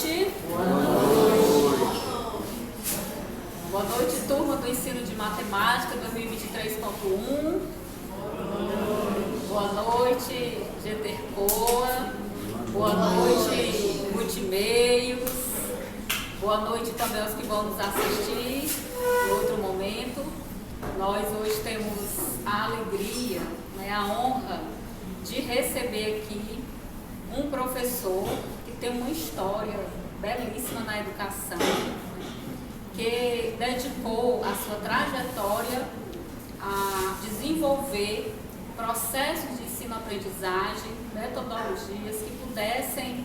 noite. Boa noite. Boa noite, turma do ensino de matemática 2023.1. Boa noite, GTRCOA. Boa noite, Multimeios. Boa noite também aos que vão nos assistir em outro momento. Nós hoje temos a alegria, a honra de receber aqui um professor que tem uma história belíssima na educação, que dedicou a sua trajetória a desenvolver processos de ensino-aprendizagem, metodologias que pudessem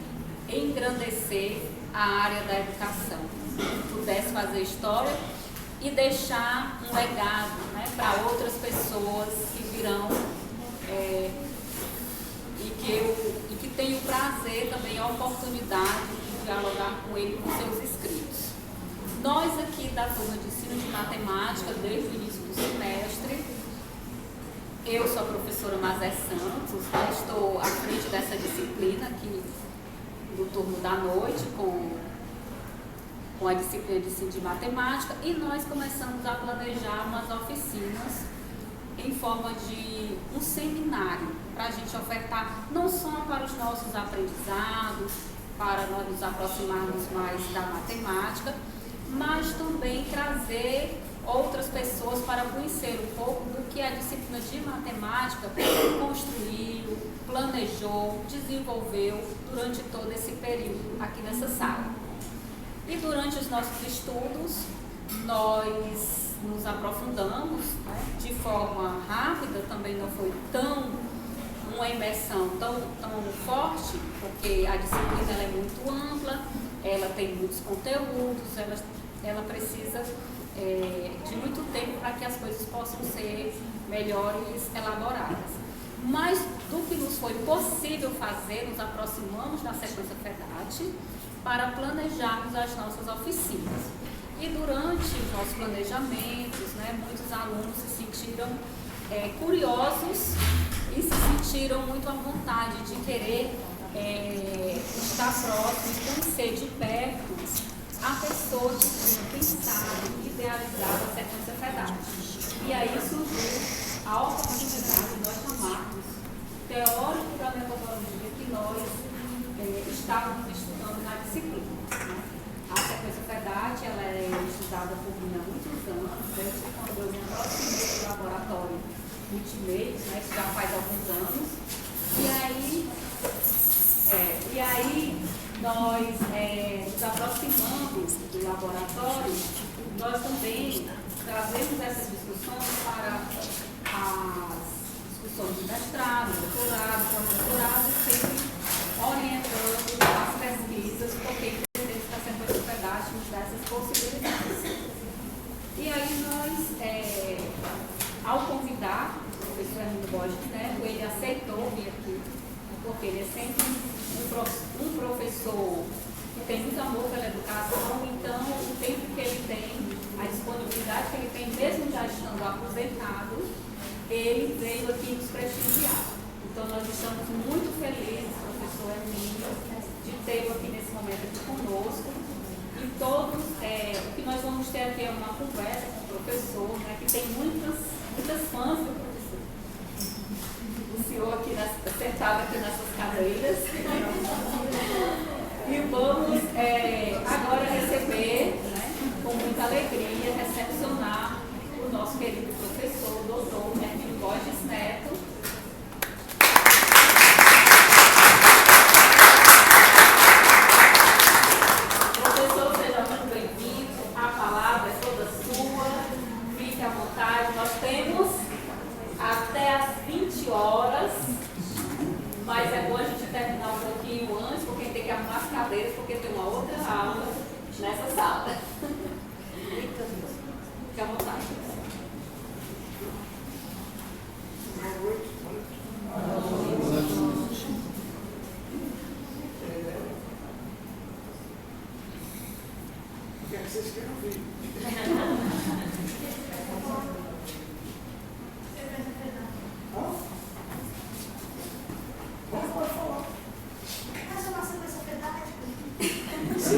engrandecer a área da educação, pudesse fazer história e deixar um legado para outras pessoas que virão e que tenho o prazer também, a oportunidade de dialogar com ele, com seus inscritos. Nós aqui da turma de ensino de matemática, desde o início do semestre, eu sou a professora Mazé Santos, estou à frente dessa disciplina aqui do turno da noite, com a disciplina de ensino de matemática, e nós começamos a planejar umas oficinas em forma de um seminário, para a gente ofertar não só para os nossos aprendizados, para nós nos aproximarmos mais da matemática, mas também trazer outras pessoas para conhecer um pouco do que a disciplina de matemática construiu, planejou, desenvolveu durante todo esse período aqui nessa sala. E durante os nossos estudos, nós nos aprofundamos de forma rápida, também não foi uma imersão tão forte, porque a disciplina ela é muito ampla, ela tem muitos conteúdos, ela precisa de muito tempo para que as coisas possam ser melhores elaboradas. Mas do que nos foi possível fazer, nos aproximamos da sequência FEDAT para planejarmos as nossas oficinas. E durante os nossos planejamentos, muitos alunos se sentiram curiosos e se sentiram muito à vontade de querer estar próximo e conhecer de perto a pessoa que tinha pensado, idealizado a sequência FEDAT. E aí surgiu a oportunidade de nós chamarmos teórico da metodologia que nós estávamos estudando na disciplina. A sequência FEDAT ela é estudada por mim há muitos anos, desde quando eu me aproximei do laboratório Multimeios, isso já faz alguns anos. E aí nós nos aproximando do laboratório, nós também trazemos essas discussões para as discussões de mestrado, doutorado, pós-doutorado, sempre orientando as pesquisas, porque entendemos que a sequência FEDAT nos dá essas possibilidades. E aí nós, ao convidar o professor Hermínio Borges de Neto, ele aceitou vir aqui, porque ele é sempre um professor que tem muito amor pela educação, então o tempo que ele tem, a disponibilidade que ele tem, mesmo já estando aposentado, ele veio aqui nos prestigiar. Então nós estamos muito felizes, professor Hermínio, de tê-lo aqui nesse momento aqui conosco. E todos, o que nós vamos ter aqui é uma conversa com o professor, que tem muitas fãs do professor. O senhor aqui sentado aqui nessas cadeiras. E vamos agora receber, com muita alegria, recepcionar o nosso querido professor, o doutor Hermínio Borges Neto. Professor, seja muito bem-vindo. A palavra é toda sua. Fique à vontade. Nós temos até às 20 horas, mas é bom a gente terminar um pouquinho antes, porque tem que arrumar as cadeiras, porque tem uma outra aula nessa sala. Fique à vontade. Boa noite. O que é que vocês querem ouvir? Pode falar. Essa nossa coisa FEDAT. Sim.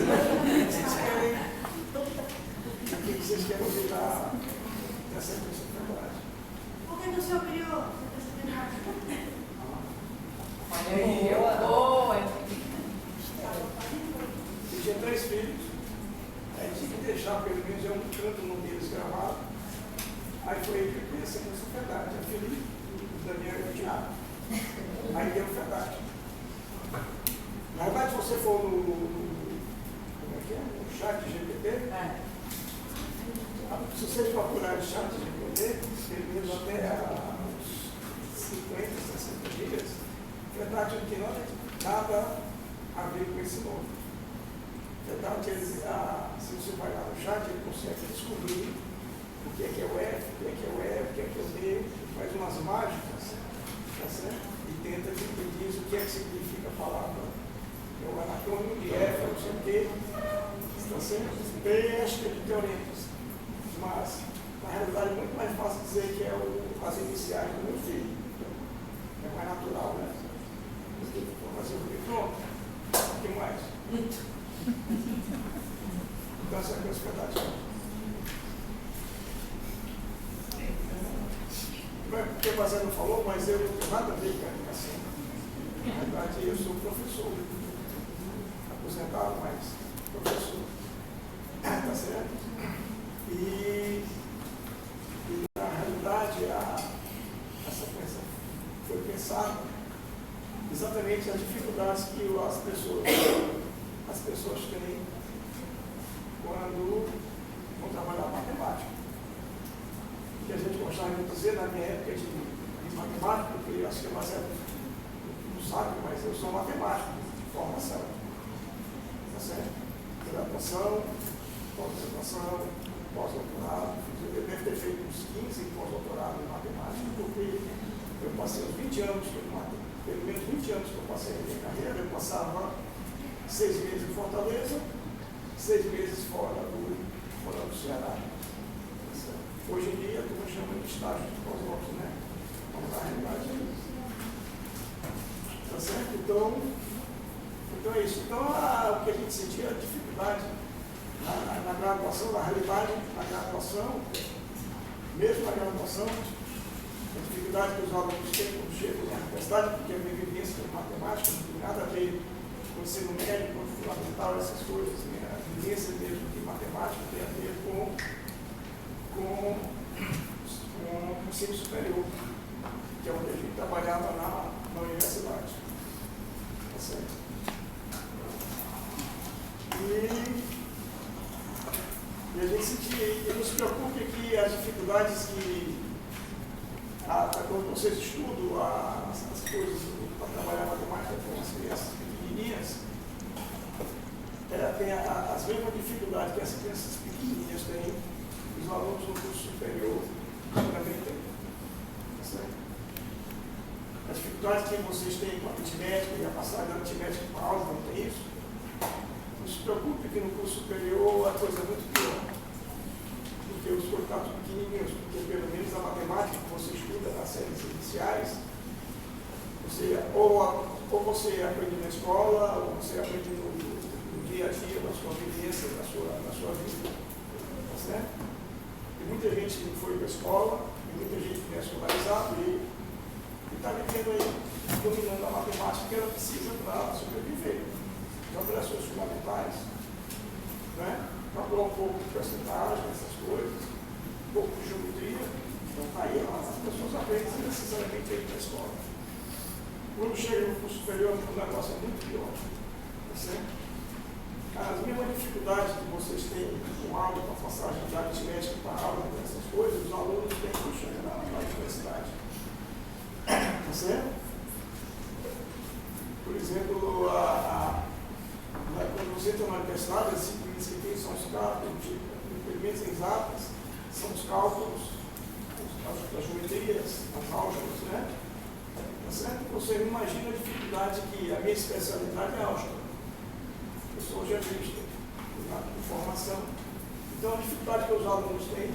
aí deu verdade. Na verdade, se você for no chat GPT, se vocês procurarem chat GPT, pelo menos até uns 50, 60 dias, verdade não tem nada a ver com esse nome. Verdade, se você vai lá no chat, ele consegue descobrir o que é o F, o que é o E, o que é o D, faz umas mágicas, tá certo? E tenta diz o que é que significa a palavra. É o anacrônimo de F, não sei o quê, tá certo? Bem, acho que ele tem orientação. Mas, na realidade, é muito mais fácil dizer que é as iniciais do meu filho. É mais natural, né? Vou fazer o quê? Pronto. O que mais? Então, essa é a coisa verdade. Porque o Bazé não falou, mas eu não tenho nada a ver com a educação. Na verdade, eu sou professor. Aposentado, mas professor. Tá certo? E na realidade, essa coisa foi pensada exatamente as dificuldades que as pessoas têm quando vão trabalhar matemática. Que a gente gostava de dizer na minha época de matemática, porque acho que é mais não sabe, mas eu sou matemático de formação. Tá certo? Graduação, pós-graduação, pós-doutorado. Eu devo ter feito uns 15 pós-doutorados em matemática, porque eu passei uns 20 anos, pelo menos 20 anos que eu passei na minha carreira, eu passava 6 meses em Fortaleza, 6 meses fora do Ceará. Hoje em dia, a turma chama de estágio de pós-doc, né? Então, na realidade, é isso. Tá certo? Então é isso. Então, o que a gente sentia, a dificuldade na graduação, na realidade, na graduação, mesmo na graduação, a dificuldade que os alunos têm quando chegam na universidade, porque a minha vivência com matemática não tem nada a ver com o ensino médio, com o fundamental, essas coisas. A vivência mesmo de matemática tem a ver com o ensino superior, que é onde a gente trabalhava na universidade. Tá certo? E a gente sentia, e nos preocupa que as dificuldades que, quando vocês estudam as coisas para trabalhar matemática com as crianças pequenininhas, tem as mesmas dificuldades que as crianças pequenininhas têm, os alunos no curso superior também têm. Tá certo? As dificuldades que vocês têm com a aritmética e a passagem da aritmética para a álgebra, não tem isso? Não se preocupe que no curso superior a coisa é muito pior. Porque os contatos pequenininhos, porque pelo menos a matemática que você estuda nas séries iniciais, ou você aprende na escola, ou você aprende no dia a dia, na sua vivência, na sua vida. Tá certo? Tem muita gente que não foi para a escola, tem muita gente que é escolarizada e está vivendo aí, dominando a matemática que ela precisa para sobreviver. As operações fundamentais, né? Calcular um pouco de percentagem, essas coisas, um pouco de geometria. Então, aí as pessoas aprendem sem necessariamente ir para a escola. Quando chega no curso superior, o negócio é muito pior. Tá certo? As mesmas dificuldades que vocês têm com aula, com a passagem da aritmética para a aula, essas coisas, os alunos têm que chegar na universidade. Tá certo? Por exemplo, quando você está na universidade, as disciplinas que tem são os cálculos, pelo menos exatas, são os cálculos, as geometrias, as álgebras, né? Tá certo? Você não imagina a dificuldade que a minha especialidade é álgebra. Eu sou geometrista, de formação. Então, a dificuldade que os alunos têm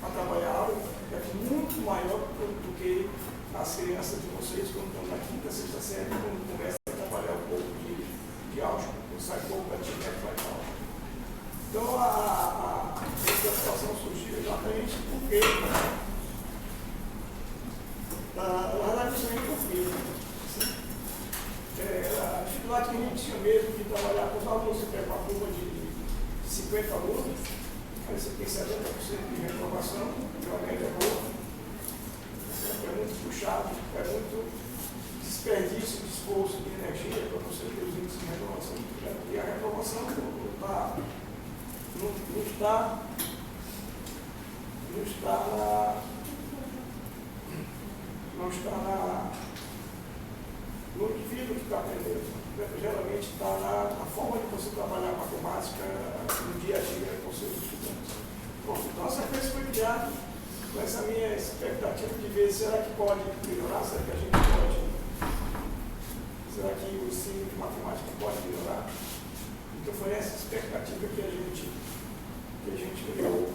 para trabalhar álgebra é muito maior do que as crianças de vocês quando estão na quinta, sexta série, quando começam a trabalhar um pouco de álgebra, quando sai um pouco da aritmética para a álgebra. Então, a preocupação surgiu exatamente porque, na verdade, isso é impossível. A dificuldade que a gente tinha mesmo de trabalhar com os alunos, você pega uma turma de 50 alunos, aí você tem 70% de reprovação, que é uma média boa. É muito puxado. certo desperdício de esforço de energia para você ter os índices de renovação. E a renovação não está no indivíduo que está aprendendo. Geralmente está na forma de você trabalhar a matemática no dia a dia com seus estudantes. Bom, então a sequência foi criada com essa minha expectativa de ver será que pode melhorar, será que a gente pode, será que o ensino de matemática pode melhorar? Então foi essa expectativa que a gente criou.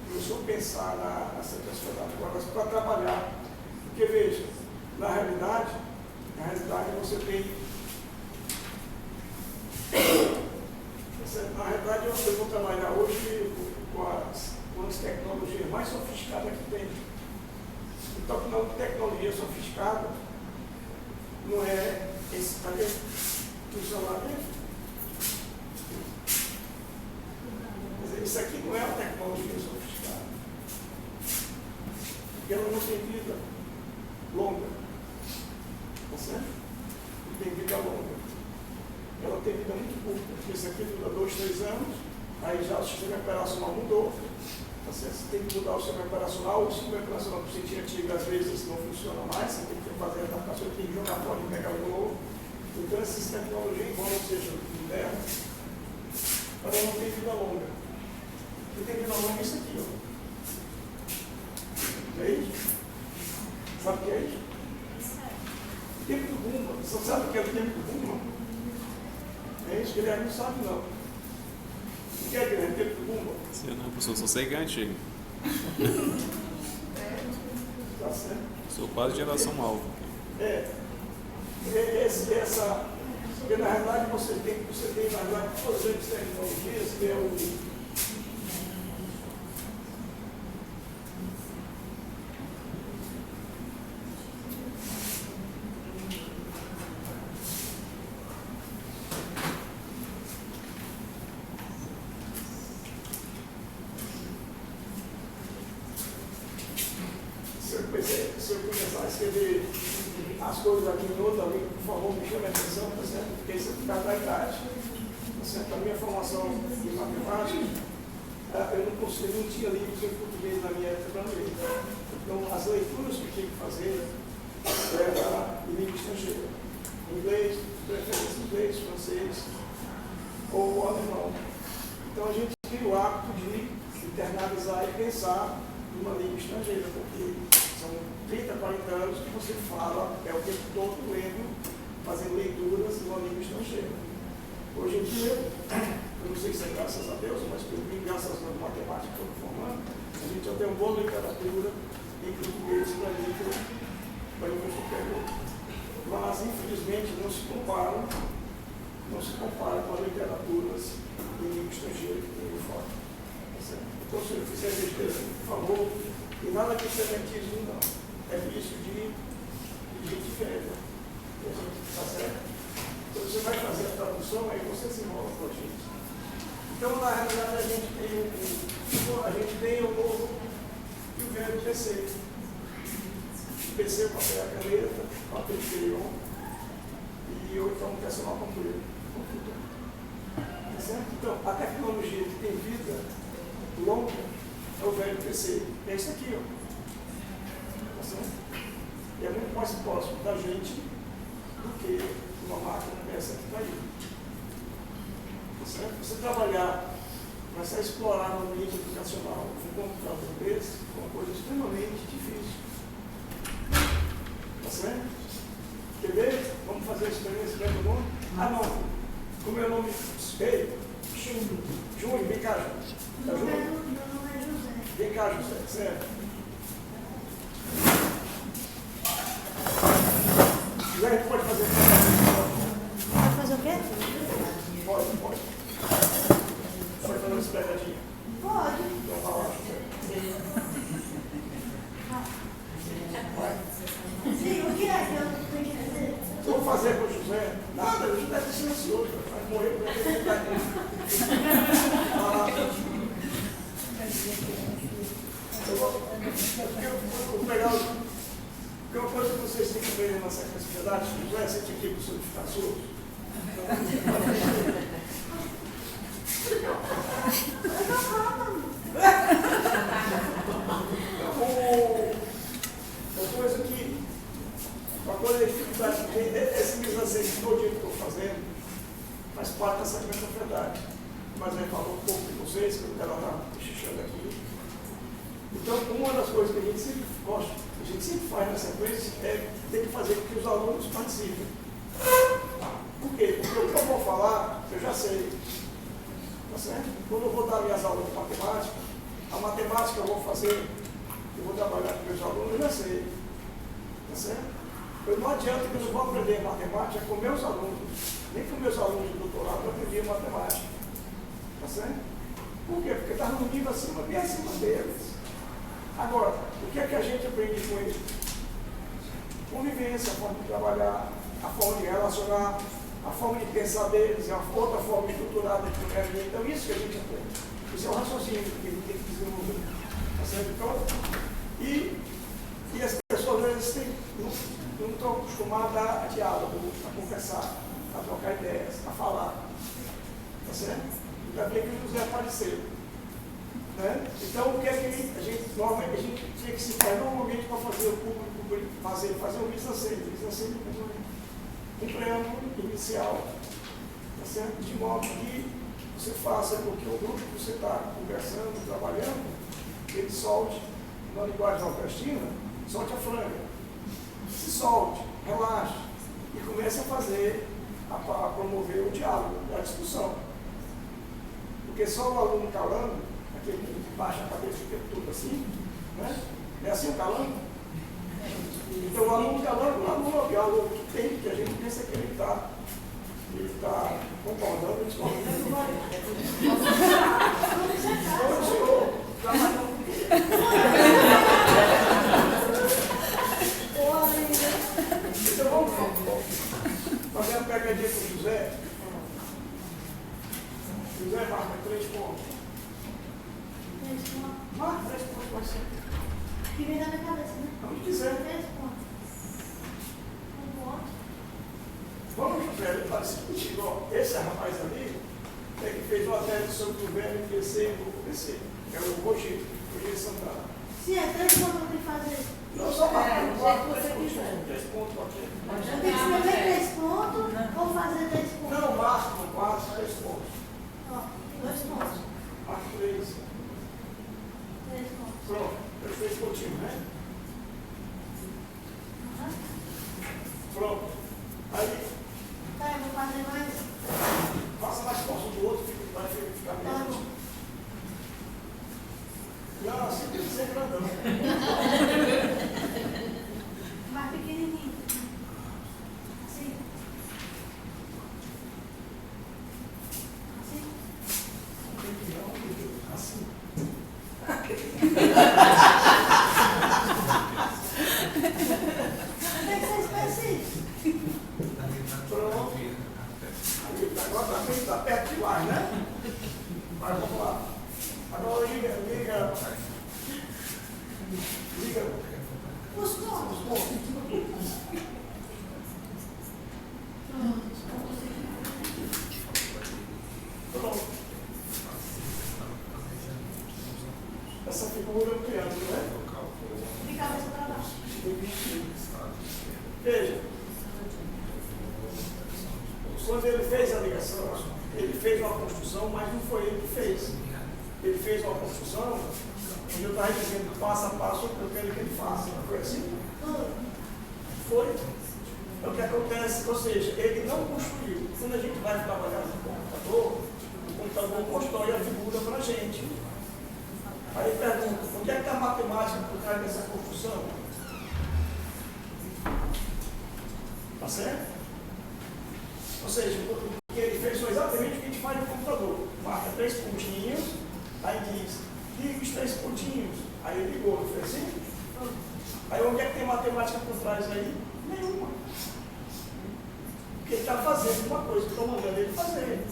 Começou a pensar nessa transformação agora para trabalhar. Porque veja, na realidade você tem. Na realidade eu vou trabalhar hoje com as tecnologias mais sofisticadas que tem. Então, não, tecnologia sofisticada não é esse, tá vendo? O celular mesmo. Isso aqui não é uma tecnologia sofisticada. Porque ela não tem vida longa. Tá certo? Não tem vida longa. Ela tem vida muito curta. Porque isso aqui dura 2, 3 anos, aí já o sistema operacional mudou. Tá certo? Você tem que mudar o sistema operacional. O sistema operacional que você tinha antigo, às vezes, não funciona mais. Você tem que fazer a adaptação, tem que jogar fora e pegar o novo. Então, essas tecnologias, embora não sejam modernas, ela não tem vida longa. E tem vida longa isso aqui, ó. É isso? Sabe o que é isso? Tempo do Bumba. Você sabe o que é o tempo do Bumba? É isso que ele não sabe, não. O que é Guilherme? Tempo do Bumba? Sei não, professor, sou antigo. Tá certo. Sou quase geração alfa. Porque na realidade você tem na realidade todas as tecnologias que é o. Se eu começar a escrever as coisas aqui em outra língua, por favor, me chame a atenção, tá certo? Porque isso é por causa da idade. Tá certo? A minha formação em matemática, eu não tinha livros em português na minha época para ler. Então, as leituras que eu tinha que fazer eram em língua estrangeira. Inglês, preferência inglês, francês ou alemão. Então, a gente cria o hábito de internalizar e pensar numa língua estrangeira, porque são 30, 40 anos que você fala, é o tempo todo lendo, fazendo leituras numa língua estrangeira. Hoje em dia, eu não sei se é graças a Deus, mas por mim, graças à matemática que eu estou formando, a gente já tem uma boa literatura em português para nível superior. Mas, infelizmente, não se compara com as literaturas em língua estrangeira que tem fora. Então, se eu fizer besteira, por favor, e nada de sedentismo, não. É vício de gente velha. Tá certo? Então, você vai fazer a tradução, aí você se enrola com a gente. Então, na realidade, a gente tem o novo e o velho PC. O PC, o papel, a caneta, o papel de crayon, e ou então o personal computer. Tá certo? Então, a tecnologia que tem vida longa é o velho PC. É isso aqui, ó. Tá certo? E é muito mais próximo da gente do que uma máquina dessa que está aí. Tá certo? Você trabalhar, começar a explorar no ambiente educacional um computador desse é uma coisa extremamente difícil. Tá certo? Quer ver? Vamos fazer a experiência do nome? Ah, não. Como é o nome? Ei, Júnior, vem cá, Júnior. Tá, Júnior? Vem cá, José, certo? José, a gente pode fazer. Pode fazer o quê? Pode. Pode fazer uma espegadinha? Pode. Então vai lá, José. Vai. Sim, o que é que eu tenho que fazer? Vou fazer com o José. Nada, o José está silencioso, vai morrer por ele. Eu vou pegar uma coisa que aprendem na sequência de verdade? José, você tinha que ir para o ficar surdo? Uma coisa de dificuldade que tem, esse mise-en-scène todo dia que eu estou fazendo, faz parte da sequência da verdade. Mas aí falou um pouco de vocês, que eu quero estar xixando aqui. Então, uma das coisas que a gente sempre gosta, a gente sempre faz na sequência, é ter que fazer com que os alunos participem. Por quê? Porque o que eu vou falar, eu já sei. Tá certo? Quando eu vou dar minhas aulas de matemática, a matemática eu vou fazer, eu vou trabalhar com meus alunos, eu já sei. Tá certo? Não adianta que eu não vou aprender matemática com meus alunos, nem com meus alunos de doutorado eu aprendi matemática. Tá certo? Por quê? Porque está no nível acima, bem acima deles. Agora, o que é que a gente aprende com eles? Convivência, a forma de trabalhar, a forma de relacionar, a forma de pensar deles, a outra forma estruturada de reagir. Então, isso que a gente aprende. Isso é um raciocínio que a gente tem que desenvolver. Tá certo? Então, e as pessoas, às vezes, não estão acostumadas a diálogo, a conversar, a trocar ideias, a falar. Tá certo? Ainda bem que o José apareceu. Né? Então, o que é que a gente tinha que se fazer normalmente para fazer o público fazer um mise-en-scène um preâmbulo inicial, tá certo? De modo que você faça com que o grupo que você está conversando, trabalhando, ele solte, na linguagem nordestina, solte a franga. Se solte, relaxe e comece a fazer, a promover o diálogo, a discussão. Porque só o aluno calando, aquele que baixa a cabeça o tempo todo assim, né? É assim o calando? Então o aluno calando, o aluno é algo que tem, que a gente pensa que ele está concordando, discordando, não vai. Então, o senhor trabalhando comigo. Então vamos fazer uma pegadinha com o José. José marca 3 pontos. 3 pontos. Marca 3 pontos, pode ser. Que vem na minha cabeça, né? Onde quiser. 3 pontos. 1 ponto. Vamos, José, ele está discutindo. Ó, esse rapaz ali é que fez uma tese sobre o governo PC e grupo PC. É o Roger Santana. Se é 3 pontos, eu tenho que fazer. Não, só marcar do no jeito quarto, que você 3 pontos. quiser. 3 pontos, pode ser. Eu tenho que escrever 3 pontos ou fazer 3 pontos? Não, marca no quarto, 3 pontos. Ó, 2 pontos. Marca 3. 3 pontos. Pronto, eu fiz pontinho, né? Aham. Pronto. Aí, Tá, eu vou fazer mais. faça mais próximo do outro, vai ficar Tá melhor. bom. Não, assim tem que ser grandão. Mais pequenininho. Assim. Assim. Assim. Tem que ser específico. Pronto. Aí, agora está perto demais, né? Mas vamos lá. Agora liga. Os pontos. Os pontos. Pronto. Essa figura é um triângulo, né? De cabeça para baixo. Veja. Quando ele fez a ligação, ele fez uma construção, mas não foi ele que fez. Ele fez uma construção onde eu estava dizendo passo a passo o que eu quero que ele faça. Não foi assim? Foi. É o que acontece, ou seja, ele não construiu. Quando a gente vai trabalhar no computador, o computador constrói a figura para a gente. Aí pergunta, onde é que está a matemática por trás dessa construção? Tá certo? Ou seja, o que ele fez foi exatamente o que a gente faz no computador. Marca 3 pontinhos, aí diz, liga os 3 pontinhos. Aí ele ligou, não foi assim? Aí onde é que tem matemática por trás aí? Nenhuma. Porque ele está fazendo uma coisa que estou mandando ele fazer.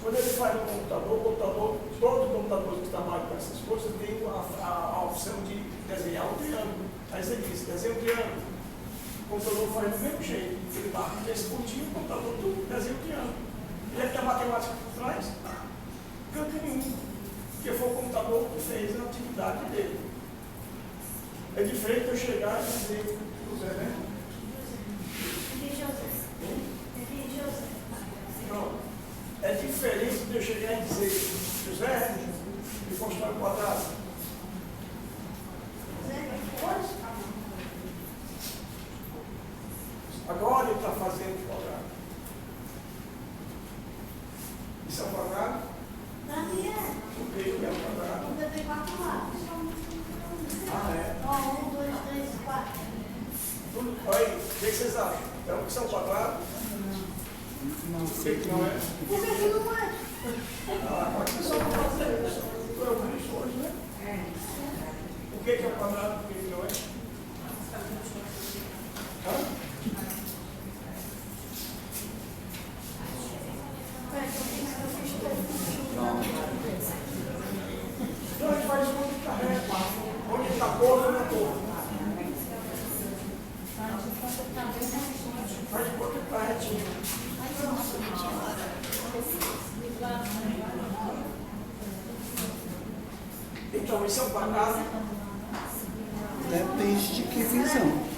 Quando ele faz no computador, todos os computadores que trabalham com essas coisas têm a opção de desenhar um triângulo. Aí você diz, desenha um triângulo. O computador faz do mesmo jeito. Ele marca esse pontinho, o computador tudo desenha o triângulo. E aí tem a matemática por trás, canto nenhum. Porque foi o computador que fez a atividade dele. É diferente de eu chegar e dizer para o Zé, né? Não. É diferente de eu chegar e dizer, José, me constrói um quadrado. Agora ele está fazendo o quadrado. Isso é um quadrado? O que é um quadrado? Tem 4 lados. Ah, é? Ó, 1, 2, 3, 4. Olha aí, o que vocês acham? É isso é um quadrado? Não O sei que não é? Por que que não é? Ah, pode ser só para fazer isso. Tu é o Cristo hoje, né? O que é um quadrado? O que não é? Hã? Então a gente faz onde está reto. Onde está torto, não é torto. Faz de conta que está retinho. Então, isso é um quadrado. Depende de que visão.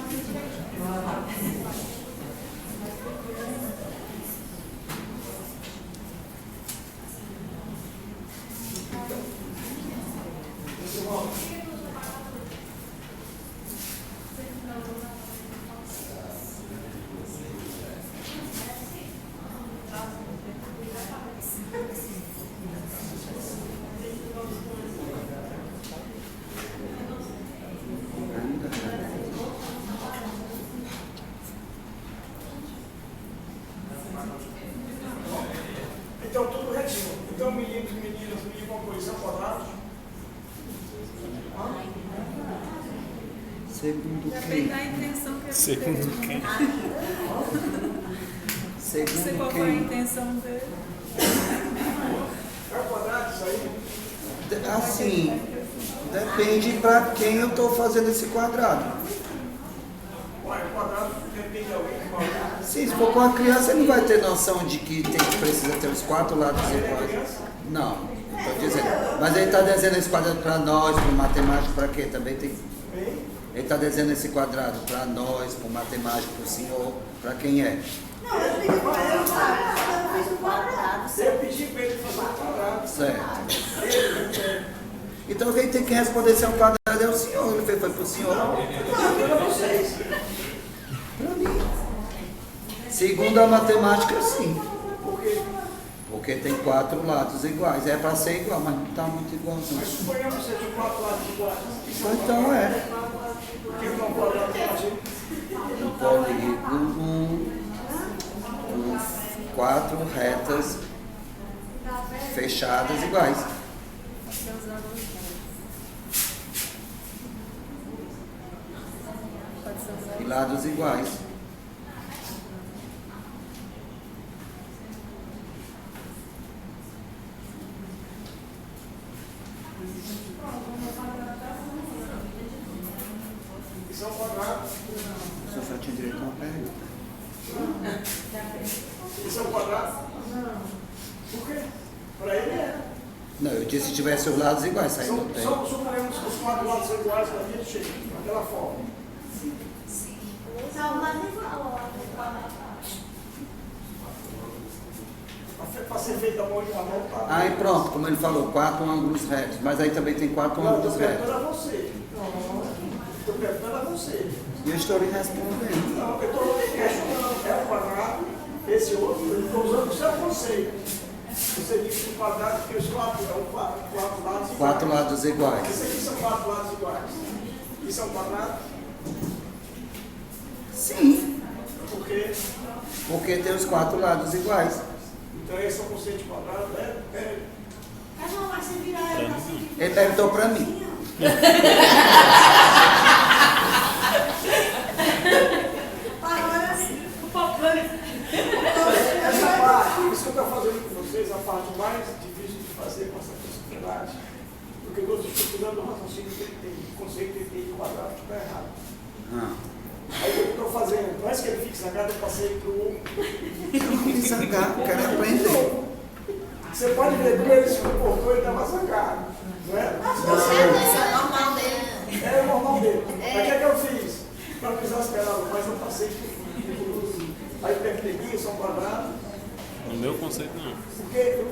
Então, tudo retinho. Então, meninos e meninas, me digam uma coisa, são quadrados? Segundo Depende da quem? intenção que ele Segundo teve. quem? Não sei Segundo qual foi a quem? intenção dele. É quadrado isso aí? Assim, depende para quem eu estou fazendo esse quadrado. Olha, quadrado depende de alguém que vai. Sim, se for com a criança, ele não vai ter noção de que precisa ter os 4 lados iguais. Não, estou dizendo. Mas ele está desenhando esse quadrado para nós, para matemático, para quê? Também tem. Ele está desenhando esse quadrado para nós, para o matemático, para o senhor, para quem é? Não, eu pedi para ele, eu fiz um quadrado. Eu pedi para ele fazer um quadrado. Certo. Então quem tem que responder se é um quadrado é o senhor. Ele foi para o senhor. Não, para vocês. Para mim. Segundo a matemática, sim. Por quê? Porque tem 4 lados iguais. É para ser igual, mas não está muito igual. Mas suponhamos que seja 4 lados iguais. Então é. Por que não quadrado negativo? Um polígono com 4 retas fechadas iguais. E lados iguais. Isso é um quadrado. Eu só tinha direito a uma pergunta. Isso é um quadrado? Por quê? Para ele é. Não, eu disse se tivesse os lados iguais, aí não tem. Suponhamos que os 4 lados são iguais para a gente chega daquela forma. São mais igual. Para ser feita a mão de uma mão, tá? Aí pronto, como ele falou, 4 ângulos retos. Mas aí também tem 4 Não, ângulos estou retos. perguntando a você. Estou perguntando a você. E eu estou lhe respondendo. Não, eu estou questionando. É um quadrado, esse outro, eu estou usando o seu conceito. Você disse que o quadrado tem os 4 lados iguais. 4 lados iguais. Esse aqui são 4 lados iguais. Isso é um quadrado? Sim, Por quê? porque tem os 4 lados iguais. Então esse é o conceito de quadrado, né? Não, mas você virar ela assim. Ele perguntou para mim. Agora sim. Essa parte, isso que eu estou fazendo com vocês, a parte mais difícil de fazer com essa possibilidade, porque eu estou estudando o raciocínio que ele tem, o conceito que ele tem de quadrado que está errado. Ah, Aí o que eu estou fazendo? antes que ele fique zangado, eu passei para o... Eu não fiquei zangado, quero aprender. Você pode ver como ele se comportou, ele estava zangado. Não é? Isso é normal dele. É o normal dele. Mas o que é que eu fiz? Para não exasperar, mas eu passei por... Aí percebi, são quadrados. No meu conceito, não. Porque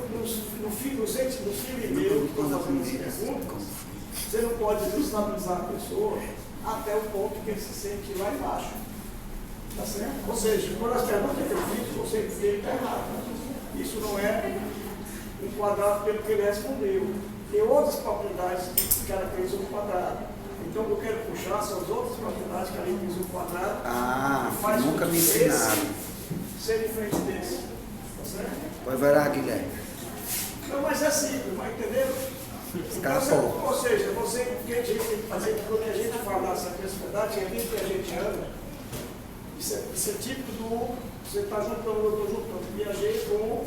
no filho meu, que estou fazendo essa pergunta, você não pode desestabilizar a pessoa até o ponto que ele se sente lá embaixo. Tá certo? Ou seja, quando as perguntas que eu fiz, o conceito dele está errado. Isso não é enquadrado pelo que ele respondeu. Tem outras propriedades que caracterizam o quadrado. Então, o que eu quero puxar são as outras propriedades que caracterizam o quadrado. Ah, que faz nunca com me que ensinaram. esse ser diferente desse. Tá certo? Pois vai lá, Guilherme. Não, mas é simples, vai entender? Escapou. Ou seja, você, o que a gente tem que fazer, quando a gente fala dessa criatividade, é ali que a gente anda. Isso é típico do. Você está juntando, eu estou juntando. Viajei com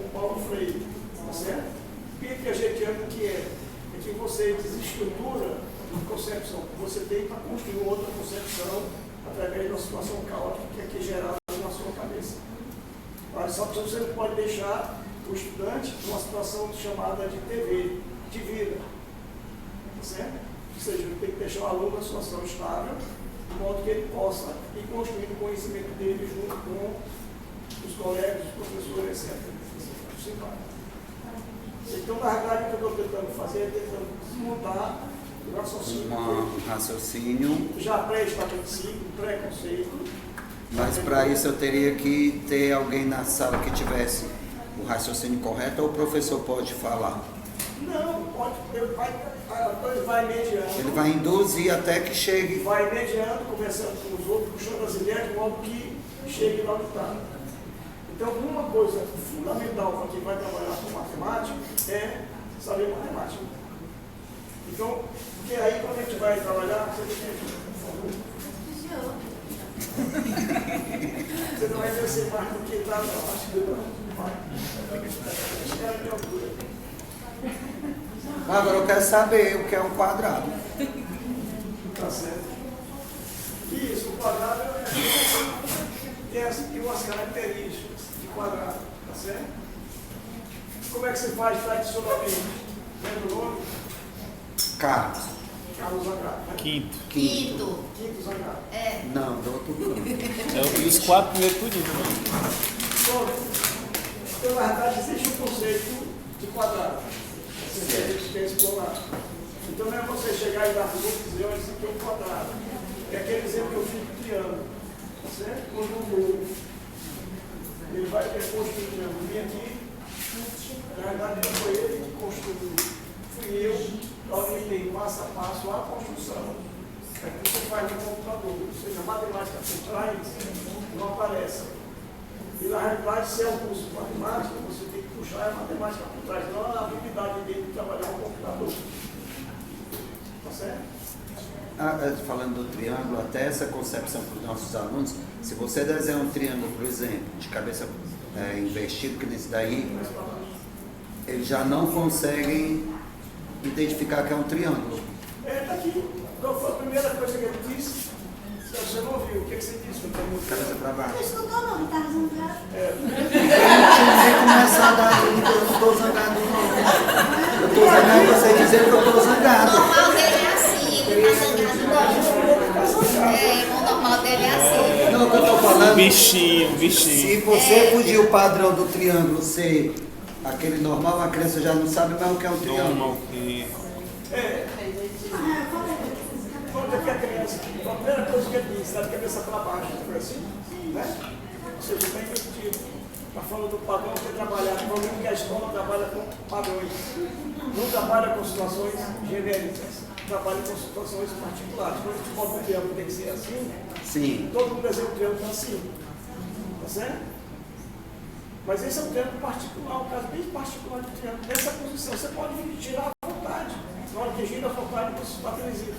o Paulo Freire, tá certo? E o piagetiano que é? É que você desestrutura a concepção que você tem para construir outra concepção através de uma situação caótica que é aqui gerada na sua cabeça. Só que você não pode deixar o estudante numa situação chamada de TV, de vida. Tá certo? Ou seja, ele tem que deixar o aluno numa situação estável, de modo que ele possa ir construindo o conhecimento dele junto com os colegas, os professores, etc. Assim vai. Então, na verdade, o que eu estou tentando fazer é tentando desmontar o raciocínio. Um raciocínio. Já pré-estabelecido, preconceito. Mas para isso eu teria que ter alguém na sala que tivesse o raciocínio correto, ou o professor pode falar? Não, pode, ele vai mediando. Ele vai induzir até que chegue. Vai mediando, conversando com os outros, puxando as ideias de modo que chegue lá onde está. Então, uma coisa fundamental para quem vai trabalhar com matemática é saber matemática. Então, porque aí quando a gente vai trabalhar, você tem que, por favor. Você não vai vencer mais do que está na parte do vai. Agora eu quero saber o que é um quadrado. Tá certo. Isso, o quadrado tem umas características de quadrado, tá certo? Como é que você faz tradicionalmente? Lembra o nome? Carlos. Carlos Andrade, né? Quinto. Quinto. Quinto Zangrado. É. Não, do outro canto. E os 4 primeiros tudinho também. Então, na verdade, existe um conceito de quadrado. Assim, a gente tem explorado. Então, não é você chegar e dar para o outro e dizer, olha, isso aqui é um quadrado. É aquele exemplo que eu fiz do triângulo. Tá certo? Quando um gol, ele vai construir o triângulo. Vim aqui, na verdade, não foi ele que construiu. Fui eu que orientei passo a passo a construção. É que você faz no computador. Ou seja, a matemática por trás não aparece. E na realidade, se é um curso de matemática, você tem que puxar a matemática por trás, não a habilidade dele de trabalhar no computador. Tá certo? Falando do triângulo, até essa concepção para os nossos alunos, se você desenha um triângulo, por exemplo, de cabeça invertido, que nesse daí, eles já não conseguem identificar que é um triângulo. Tá aqui. Qual foi a primeira coisa que ele disse? Você não ouviu, o que você disse? Cabeça para baixo. Não escutou não, tá zangado. Eu tinha nem começado ainda, eu não estou zangado não. Eu estou zangado você dizer que eu estou O zangado. normal dele é assim, ele tá zangado não. O normal dele é assim. Não, o que eu estou falando, Bichinho. se você fugir o padrão do triângulo ser aquele normal, a criança já não sabe mais o que é um triângulo. Normal que... Quando aqui a criança, a primeira coisa que ele disse, está de cabeça para baixo, foi assim, né? Ou seja, está invertido. Está falando do padrão que é trabalhar. O problema é que a escola trabalha com padrões. Não trabalha com situações genéricas. Trabalha com situações particulares. Quando a gente bota o triângulo tem que ser assim, Sim. todo mundo desenha o triângulo assim. Tá certo? Mas esse é um triângulo particular, um caso bem particular de triângulo. Nessa posição, você pode tirar à vontade. Na hora que gira à vontade, você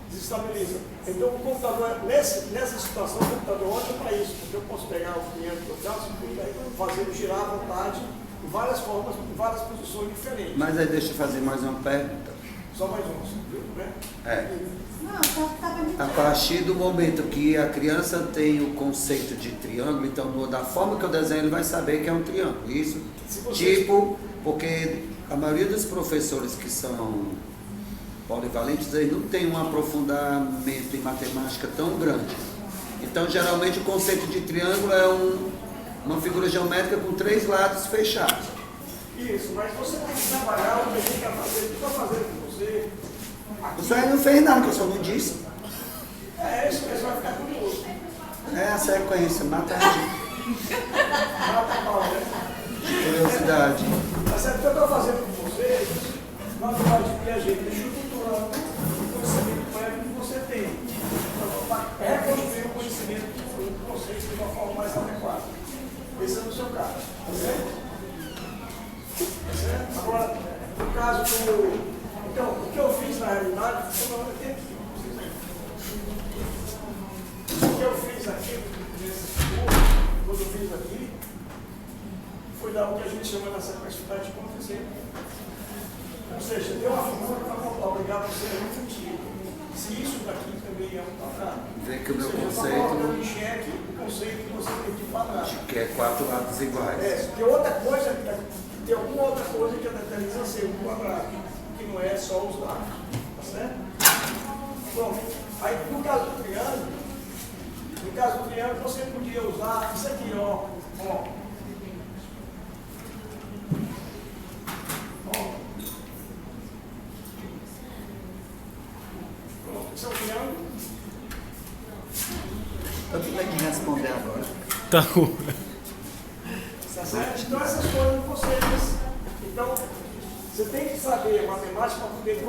desestabiliza. Então, o computador, nessa situação, o computador é ótimo para isso, porque eu posso pegar o triângulo do traço e fazer ele girar à vontade, de várias formas, em várias posições diferentes. Mas aí deixa eu fazer mais uma pergunta. Só mais 11, viu? Né? É. Não, tá bonito. A partir do momento que a criança tem o conceito de triângulo, então da forma que eu desenho ele vai saber que é um triângulo. Isso, Se você- tipo, porque a maioria dos professores que são polivalentes, eles não tem um aprofundamento em matemática tão grande. Então, geralmente, o conceito de triângulo é uma figura geométrica com 3 lados fechados. Isso, mas você tem que trabalhar o que a gente quer fazer, o que está fazendo com você. Você aí não fez nada, que eu só não disse. É isso, você vai ficar curioso. É a sequência, mata a gente. Mata a pau, né? Curiosidade. Tá certo? O que eu estou fazendo com vocês, na verdade, que a gente estruturando o conhecimento prévio que você tem. Para reconstruir o conhecimento de vocês de uma forma mais adequada. Esse é o seu caso. Tá certo? Tá certo? Agora, no caso do. Então, o que eu fiz na realidade foi o que eu fiz aqui, nesse curso, quando eu fiz aqui, foi dar o que a gente chama na sequencialidade de acontecer. Ou seja, deu uma figura para obrigar você a refletir se isso daqui também é um quadrado. Vê que o meu Ou seja, conceito- está colocando em xeque o conceito que você tem de quadrado. Que é 4 lados iguais. Tem outra coisa, tem alguma outra coisa que caracteriza ser um quadrado, que não é só os lados. Tá certo? Bom, aí no caso do triângulo, você podia usar isso aqui, ó. Pronto, esse é o triângulo. Eu tenho que responder agora. Tá. Tá certo? Então essas coisas vocês. Então, você tem que saber matemática para poder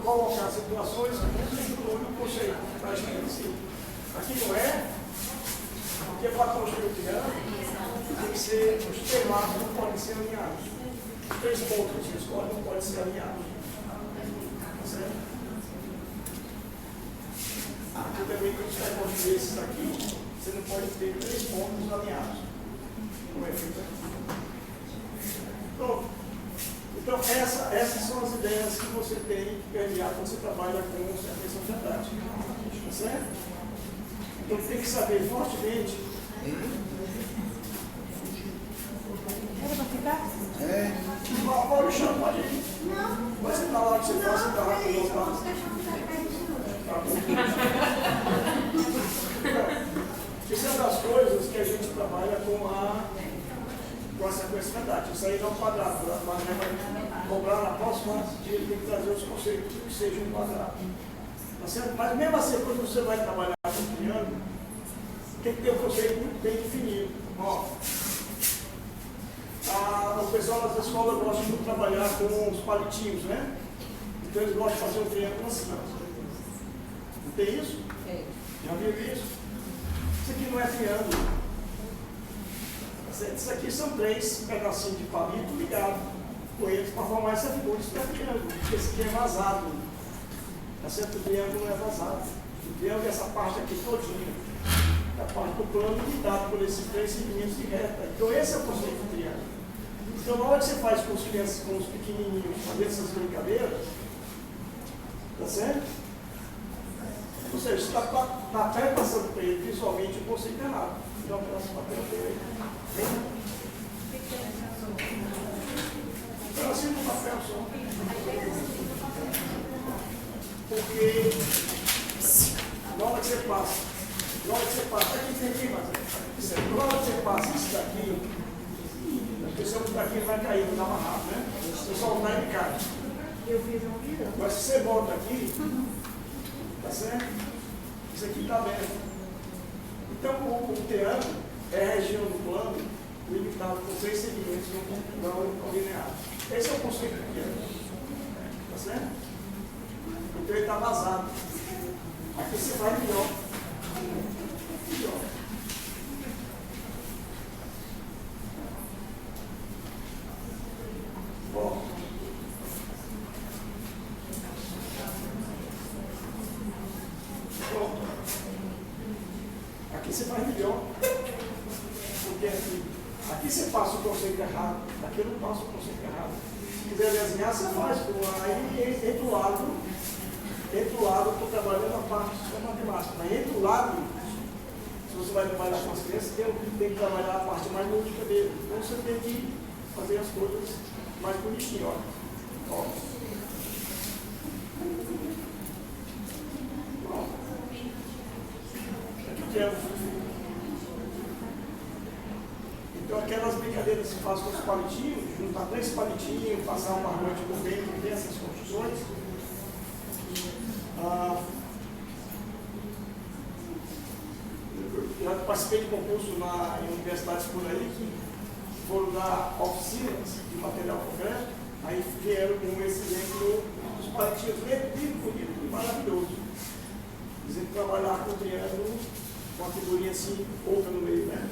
colocar situações no conceito para estabelecer. Aqui não é, porque para construir o triângulo tem que ser, os 3 lados não podem ser alinhados. Os 3 pontos que você escolhe não podem ser alinhados. Tá certo? Porque também quando você vai construir esses aqui, você não pode ter 3 pontos alinhados. Como é feito aqui. Pronto. Então, essas são as ideias que você tem que permear quando você trabalha com sequência didática. Tá certo? Então, tem que saber fortemente. Era pra ficar? É. Pode chamar, pode ir. Não. Você está lá, você está lá com o Vamos outro. deixar um café de novo. Tá bom. Isso é uma das coisas que a gente trabalha com a sequência didática. Isso aí não é um quadrado, mas vai cobrar na próxima dia, tem que trazer os conceitos que sejam um quadrado. Tá certo? Mas mesmo assim, quando você vai trabalhar com o triângulo, tem que ter um conceito muito bem definido. Ó, o pessoal das escolas gosta de trabalhar com os palitinhos, né? Então eles gostam de fazer um triângulo assim. Não tem isso? Já viu isso? Isso aqui não é triângulo. Isso aqui são 3 pedacinhos de palito ligados com eles para formar essa figura. Isso não é triângulo, porque esse aqui é vazado. Tá certo? O triângulo não é vazado. O triângulo é essa parte aqui todinha. A parte do plano limitado por esses 3 segmentos de reta. Então esse é o conceito de triângulo. Então na hora que você faz com os crianças, com os pequenininhos, fazer essas brincadeiras, tá certo? Ou seja, você está até passando para ele visualmente o conceito errado. Então, próximo papel dele. Então, assim no papel só. Porque na hora que você passa, aqui tem aqui, mas na hora que você passa isso daqui, a pessoa que daqui vai cair, não dá amarrado, né? Se você soltar, ele cai. Eu fiz um vídeo. Mas se você volta aqui, tá certo? Isso aqui está aberto. Então, o triângulo é a região do plano limitado por 3 segmentos não lineares. Esse é o conceito do triângulo. Tá certo? Então, ele está vazado. Aqui você vai melhor. Melhor. Bom. Pronto. Aqui você faz melhor. Porque aqui você passa o conceito errado, aqui eu não passo o conceito errado. Se quiser desenhar, você faz. Aí, entre o lado, eu estou trabalhando a parte da matemática. Mas entre o lado, se você vai trabalhar com as crianças, tem que trabalhar a parte mais lúdica dele. Então você tem que fazer as coisas mais bonitinho, ó. Pronto. Aqui temos. Então aquelas brincadeiras que se faz com os palitinhos, juntar 3 palitinhos, passar uma barbante por dentro, tem essas construções. Já participei de concurso em universidades por aí que foram dar oficinas de material concreto, aí vieram com esse exemplo dos palitinhos lindo, bonito e maravilhoso. Dizendo que trabalhar com triângulo, com uma figurinha assim, outra no meio, né?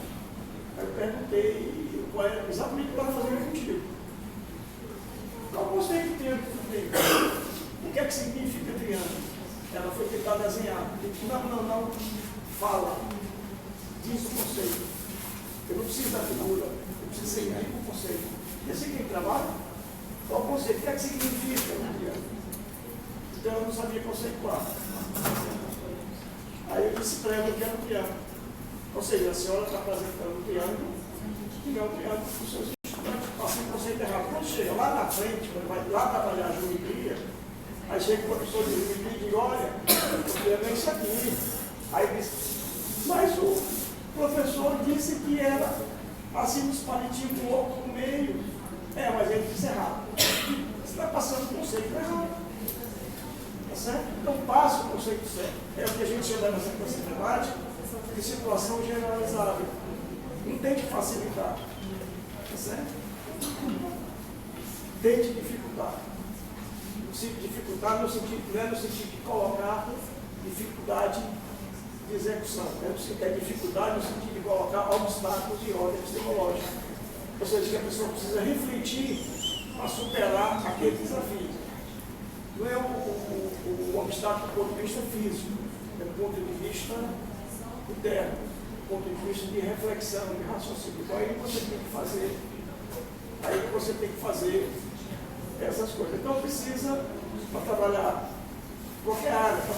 Aí eu perguntei qual era exatamente o que eu estava fazendo contigo. Qual o conceito de triângulo que tu tem? O que é que significa triângulo? Ela foi tentar desenhar. Não, fala. Diz o conceito. Eu não preciso da figura, eu preciso seguir o conceito. E assim que ele trabalha, qual o conceito? O que é que significa o triângulo? Então eu não sabia conceituar. Aí eu disse para ela que era um triângulo. Ou seja, a senhora está apresentando um triângulo, que é um triângulo para os seus estudantes, passa um conceito errado. Quando chega lá na frente, quando vai lá trabalhar a geometria, aí chega o professor de geometria e diz, olha, o triângulo é isso aqui. Aí diz, mas o professor disse que era assim uns palitinhos com outro no meio. Mas ele disse errado. Você está passando o conceito errado. Tá certo? Então passa o conceito certo. É o que a gente chama nessa matemática de situação generalizável. Não tente facilitar. Tá certo? Tente dificultar. Dificultar no sentido, não é no sentido de colocar dificuldade de execução. É dificuldade no sentido de colocar obstáculos de ordem psicológica. Ou seja, que a pessoa precisa refletir para superar aquele desafio. Não é o obstáculo do ponto de vista físico, é do ponto de vista interno, do ponto de vista de reflexão, de raciocínio. Então aí você tem que fazer essas coisas. Então precisa, para trabalhar qualquer área, para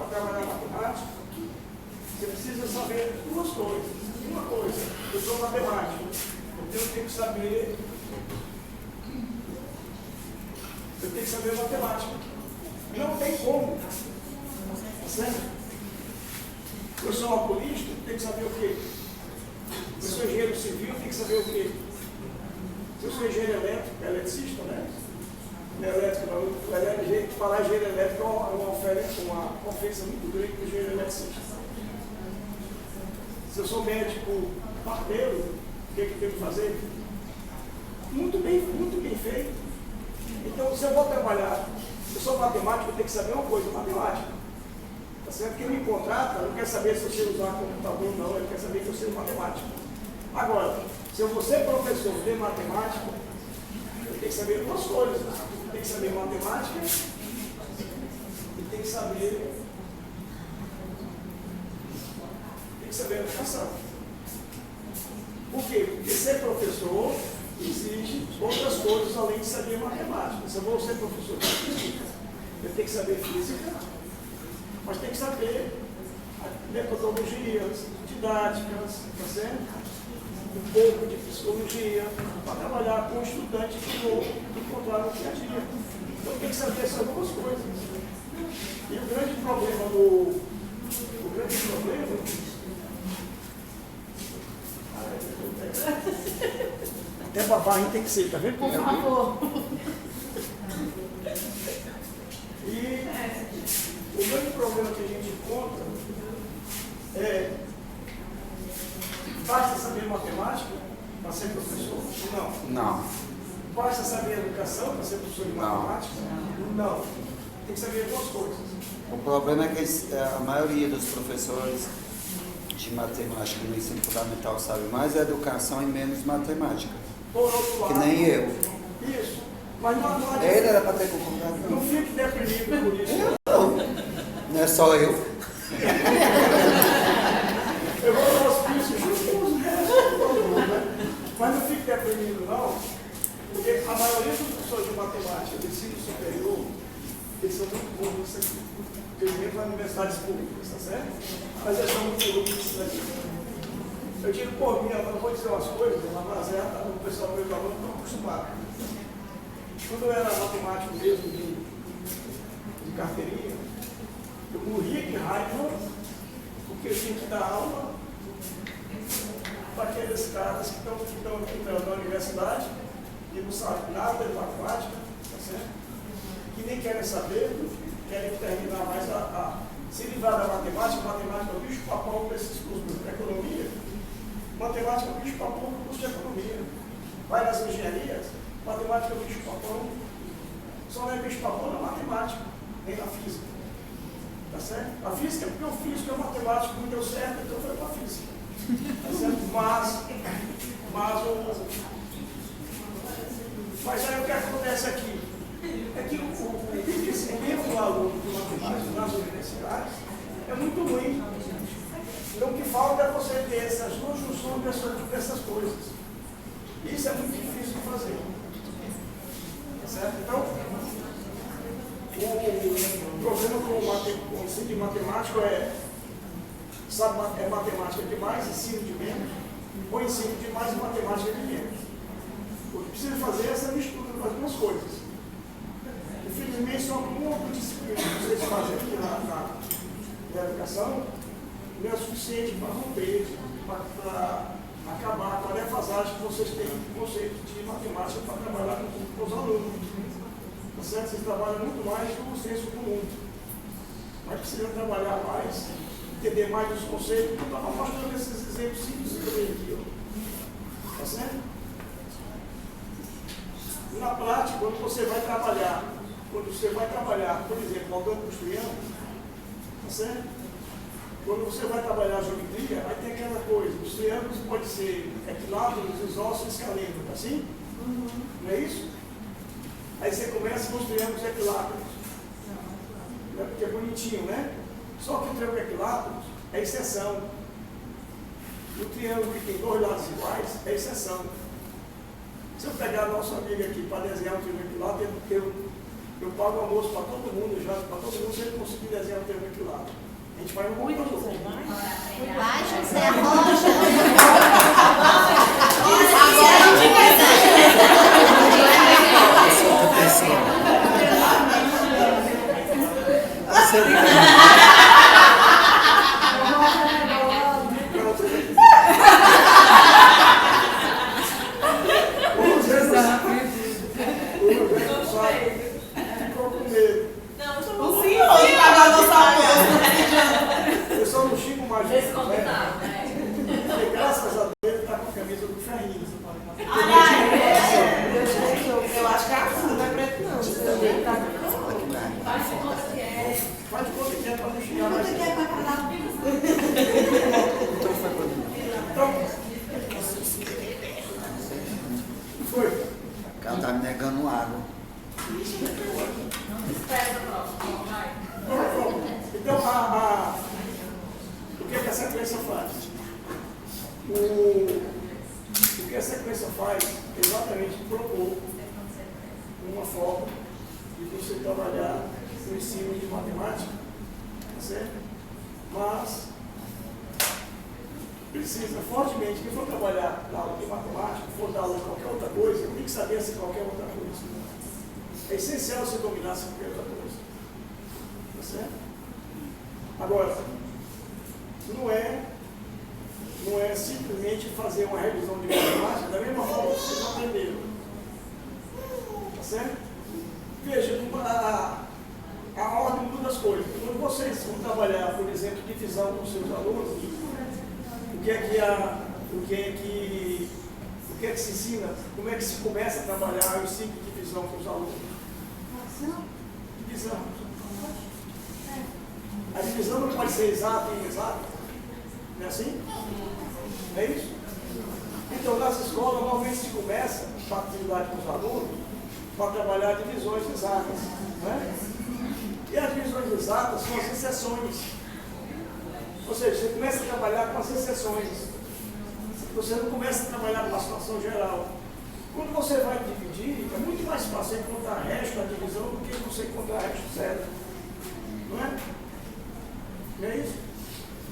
trabalhar matemática, você precisa saber 2 coisas. Uma coisa, eu sou matemático, então eu tenho que saber matemática. Não tem como. Tá certo? Eu sou oculista, tenho que saber o quê? Eu sou engenheiro civil, tenho que saber o quê? Se eu sou engenheiro elétrico, eletricista, né? Falar engenheiro elétrico é uma ofensa muito grande para o engenheiro eletricista. Se eu sou médico parteiro, o que eu tenho que fazer? Muito bem feito. Então, se eu vou trabalhar, eu sou matemático, eu tenho que saber uma coisa, matemática. Tá certo? Quem me contrata não quer saber se eu sei usar computador ou não, ele quer saber que eu sei matemática. Agora, se eu vou ser professor de matemática, eu tenho que saber 2 coisas. Eu tenho que saber matemática e tenho que saber educação. Por quê? Porque ser professor exige outras coisas além de saber matemática. Se eu vou ser professor de física, eu tenho que saber física, mas tenho que saber metodologias didáticas, tá certo? Um pouco de psicologia, para trabalhar com estudantes que vou encontrar no dia a dia. Então tem que saber essas 2 coisas. E o grande problema até babá tem que ser, tá vendo? Por favor. E o grande problema que a gente encontra é: basta saber matemática para ser professor? Não. Basta saber educação para ser professor de matemática? Não. Tem que saber 2 coisas. O problema é que a maioria dos professores de matemática no ensino fundamental sabe mais educação e menos matemática. Por outro lado, Que nem eu. Isso. Mas não adianta. Ele era para ter concordado. Não fique deprimido por isso. Não é só eu. Eu vou no hospício junto com os restos, né? Mas não fique deprimido, não. Porque a maioria dos isso daqui. Eu digo por mim, eu vou dizer umas coisas, mas o pessoal do meu aluno não estão acostumados. Quando eu era matemático mesmo, de carteirinha, eu morria de raiva, porque eu tinha que dar aula para aqueles caras que estão entrando na universidade e não sabem nada de matemática, tá certo? Que nem querem saber, querem terminar mais se livrar da matemática. Matemática é o bicho papão para esses cursos de economia. Matemática é o bicho papão para o curso de economia. Vai nas engenharias, matemática é o bicho papão. Só não é bicho papão na matemática, nem na física. Tá certo? A física, porque eu fiz que o matemático não deu certo, então foi para a física. Tá certo? Mas aí o que acontece aqui? É que o desempenho do aluno de matemática nas universidades é muito ruim. Então o que falta é você ter essas duas junções dessas coisas. Isso é muito difícil de fazer. Tá certo? Então, o problema com o ensino de matemática é matemática demais, ensino de menos, ou ensino demais e matemática de menos. O que precisa fazer é essa mistura das duas coisas. Infelizmente, só uma outra disciplina que vocês fazem aqui na educação não é suficiente para romper, para acabar com a defasagem que vocês têm de conceito de matemática para trabalhar com os alunos. Tá certo? Vocês trabalham muito mais no senso comum. Mas precisam trabalhar mais, entender mais os conceitos. Eu estava mostrando esses exemplos simples que eu dei aqui. Tá certo? Na prática, quando você vai trabalhar, por exemplo, montando com os triângulos, tá certo? Quando você vai trabalhar a geometria, aí tem aquela coisa, os triângulos podem ser equilátero, isósceles, escaleno, assim? Não é isso? Aí você começa com os triângulos equiláteros. Né? Porque é bonitinho, né? Só que o triângulo equilátero é exceção. O triângulo que tem dois lados iguais é exceção. Se eu pegar a nossa amiga aqui para desenhar um triângulo equilátero, eu pago almoço para todo mundo, se ele conseguir desenhar um triângulo equilátero. A gente vai no computador. Vai, José Rocha. Agora a gente ficou com medo. O senhor ia pagar nossa almoço. Eu só não xingo mais. Porque graças a Deus ele está com a camisa do Ferrinho. Eu acho que é azul, não é preto não. Também tá Faz de conta que é para não xingar mais. Então, foi. O cara tá me negando água. Então, o que a sequência faz? O que a sequência faz é exatamente propor uma forma de você trabalhar o ensino de matemática, tá certo? Mas precisa fortemente, quem for trabalhar na aula de matemática, for dar aula de qualquer outra coisa, tem que saber se qualquer outra coisa. É essencial você dominar essa qualquer outra coisa. Tá certo? Agora, não é simplesmente fazer uma revisão de matemática da mesma forma que vocês aprenderam. Tá certo? Veja, a ordem muda as coisas. Quando vocês vão trabalhar, por exemplo, divisão com seus alunos, o que é que se ensina? Como é que se começa a trabalhar o ciclo de divisão com os alunos? Divisão. A divisão não pode ser exata e inexata. Não é assim? Não é isso? Então, nas escolas, normalmente se começa a atividade com os alunos para trabalhar divisões exatas. Né? E as divisões exatas são as exceções. Ou seja, você começa a trabalhar com as exceções. Você não começa a trabalhar com a situação geral. Quando você vai dividir, é muito mais fácil encontrar resto da divisão do que você encontrar resto zero. Não é? Não é isso?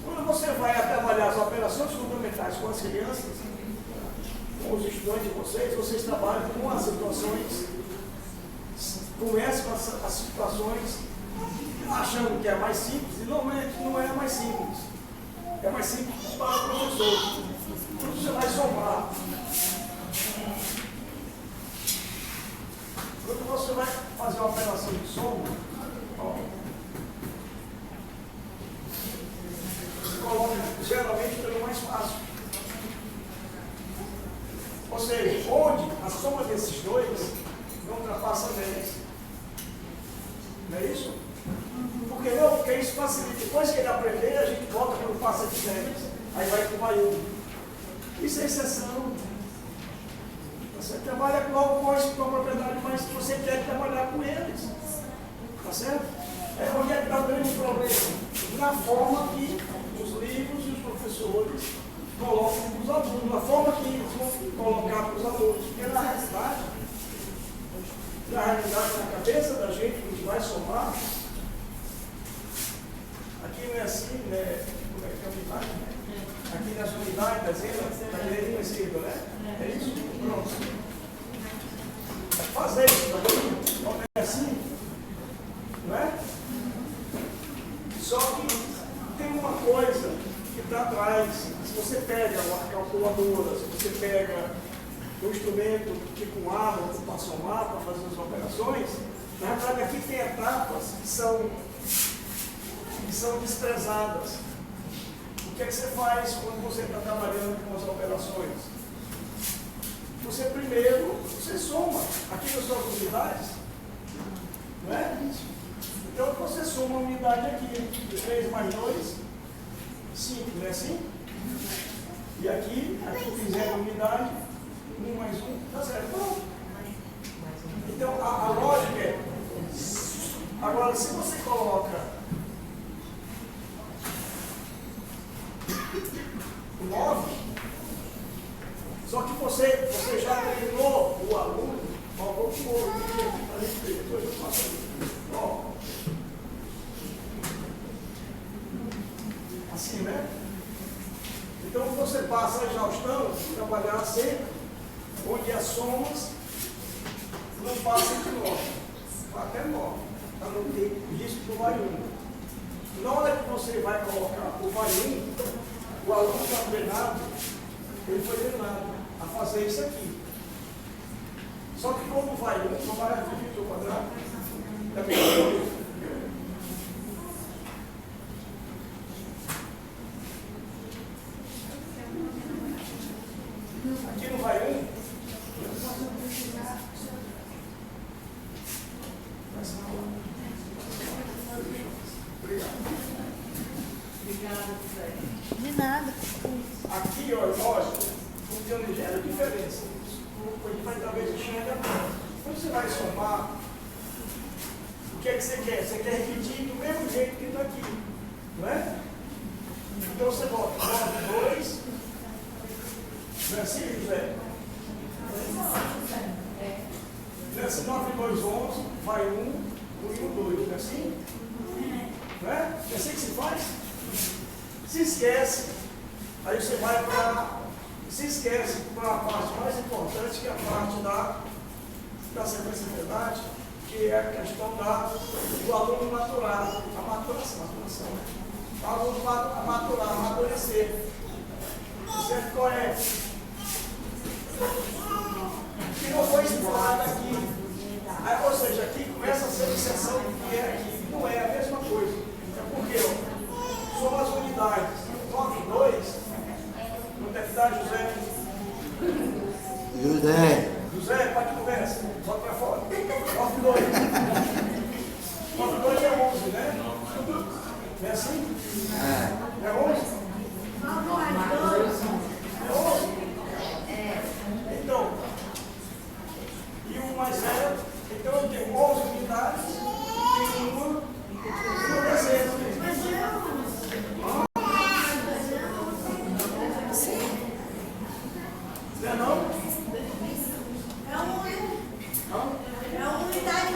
Quando você vai trabalhar as operações fundamentais com as crianças, com os estudantes de vocês trabalham com as situações, começam as situações achando que é mais simples, e não é mais simples. É mais simples para o professor. Quando você vai somar, quando você vai fazer uma operação de soma, ó, você coloca geralmente pelo mais fácil. Ou seja, onde a soma desses dois não ultrapassa 10. Não é isso? Porque não? Porque isso facilita. Depois que ele aprender, a gente volta quando passa de 10. Aí vai para o maior. Isso é exceção. Você trabalha logo com a propriedade, mas você quer trabalhar com eles. Tá certo? É onde é que está o grande problema? Na forma que os livros e os professores colocam para os alunos, na forma que eles vão colocar para os alunos. Porque na realidade, na cabeça da gente, que vai somar, aqui não é assim, né? Como é que é a unidade, né? Aqui nessa unidade, está querendo esquerda, né? É isso? Pronto. Fazer isso também, não é assim, não é? Só que tem uma coisa que está atrás. Se você pega uma calculadora, se você pega um instrumento tipo um ábaco para somar, para fazer as operações, na verdade aqui tem etapas que são desprezadas. O que é que você faz quando você está trabalhando com as operações? Você primeiro, você soma aqui nas suas unidades, não é? Então você soma a unidade aqui, 3 mais 2, 5, não é assim? E aqui fizer a unidade, 1 mais 1, está certo? Pronto. Então a lógica é, agora se você coloca 9, só que você já treinou o aluno, vamos depois eu faço ó. Assim, né? Então você passa a exaustão, trabalhar sempre, onde as somas não passam de 9, até 9, para não ter risco do vai 1. Na hora que você vai colocar o vai 1, o aluno está treinado, ele foi treinado a fazer isso aqui. Só que como vai 1, não vai dividir o quadrado, é a mesma coisa. Aqui não vai 1. De nada. Aqui, ó, lógico, tem uma ligeira diferença. A gente vai talvez enxergar. Quando você vai somar, o que é que você quer? Você quer repetir do mesmo jeito que está aqui, não é? Então você bota 9, 2, não é assim, José? Não é assim, 9, 2, 11, vai 1, 1 e 1, 2, não é assim? Não é? É assim que se faz? Se esquece, aí você vai para. Se esquece para a parte mais importante, que é a parte da sequência de verdade, que é a questão do aluno maturar, a maturação, né? O aluno maturar, amadurecer. Certo? Qual é? Que não foi explorado aqui. Aí, ou seja, aqui começa a ser exceção do que é aqui. Não é a mesma coisa. É porque são as unidades. 9 e 2, não deve dar José. José, pode conversa. Bota para fora. 9 e 2. 9 e 2 é 11, né? Não é assim? É 11? É 11? Então, e o mais zero, então ele tem 11 unidades e tem uma dezena. É uma unidade,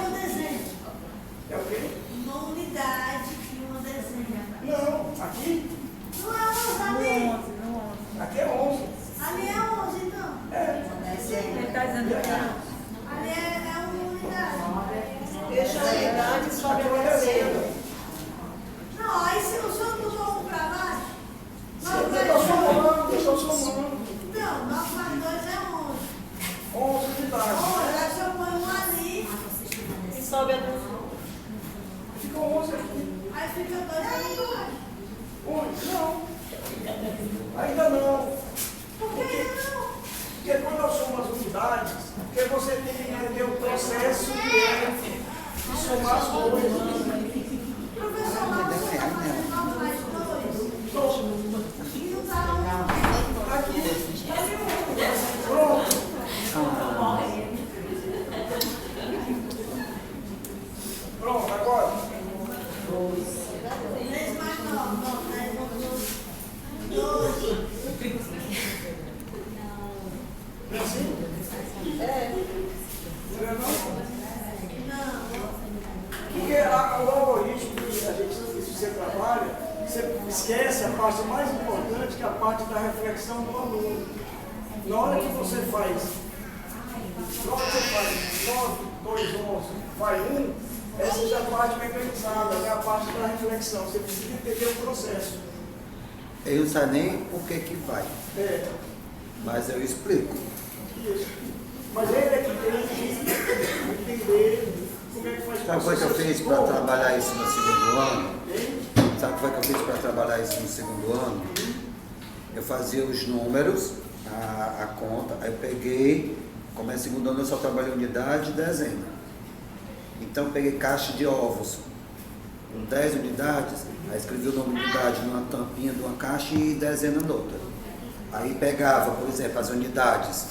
fica 2 anos. Não. Ainda não. Por que não? Porque quando nós somos as unidades, porque você tem que entender o processo de somar as coisas. Professor, nós estamos fazendo 9 mais 2. E usaram Aqui. Pronto. Pronto, agora. 3 mais 9, 12. Não é assim? Não é não? Porque o algoritmo que a gente que você trabalha, você esquece a parte mais importante, que é a parte da reflexão do aluno. Na hora que você faz 9, 2, 11, vai 1, essa já é a parte mecanizada, é a parte da reflexão. Você precisa entender o processo. Eu não sei nem por que vai, É, mas eu explico. isso. Mas ele é que tem que entender como é que faz o Sabe o que eu fiz para trabalhar isso no segundo ano? Sabe o que foi que eu fiz para trabalhar isso no segundo ano? Eu fazia os números, a conta, aí eu peguei, como é segundo ano eu só trabalhei unidade e dezena. Então eu peguei caixa de ovos, com 10 unidades, aí escrevi o nome de unidade numa tampinha de uma caixa e dezena noutra. Aí pegava, por exemplo, as unidades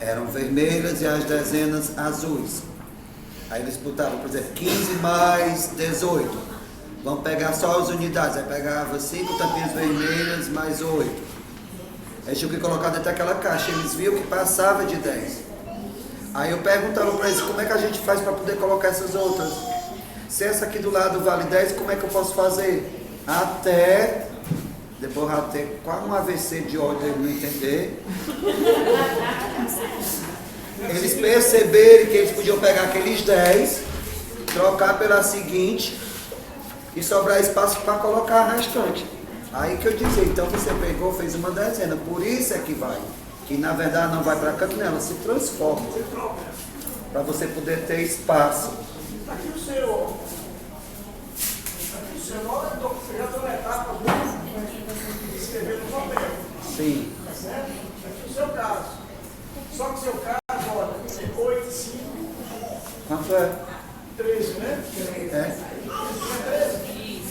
eram vermelhas e as dezenas azuis. Aí eles botavam, por exemplo, 15 mais 18. Vamos pegar só as unidades. Aí pegava 5 tampinhas vermelhas mais 8. Aí tinha que colocar dentro daquela caixa. Eles viam que passava de 10. Aí eu perguntava para eles como é que a gente faz para poder colocar essas outras. Se essa aqui do lado vale 10, como é que eu posso fazer? Até... Depois vai ter quase um AVC de ódio ele não entender. Eles perceberem que eles podiam pegar aqueles 10, trocar pela seguinte e sobrar espaço para colocar a restante. Aí que eu dizia, então você pegou, fez uma dezena, por isso é que vai. Que na verdade não vai para canto, ela se transforma. Para você poder ter espaço. Está aqui o seu. Está aqui o seu. Eu já estou na etapa de escrever no papel. Sim. Tá certo? Está aqui o seu caso. Só que o seu caso, olha, 8, 5, Quanto é? 13, né? É. Não é 13?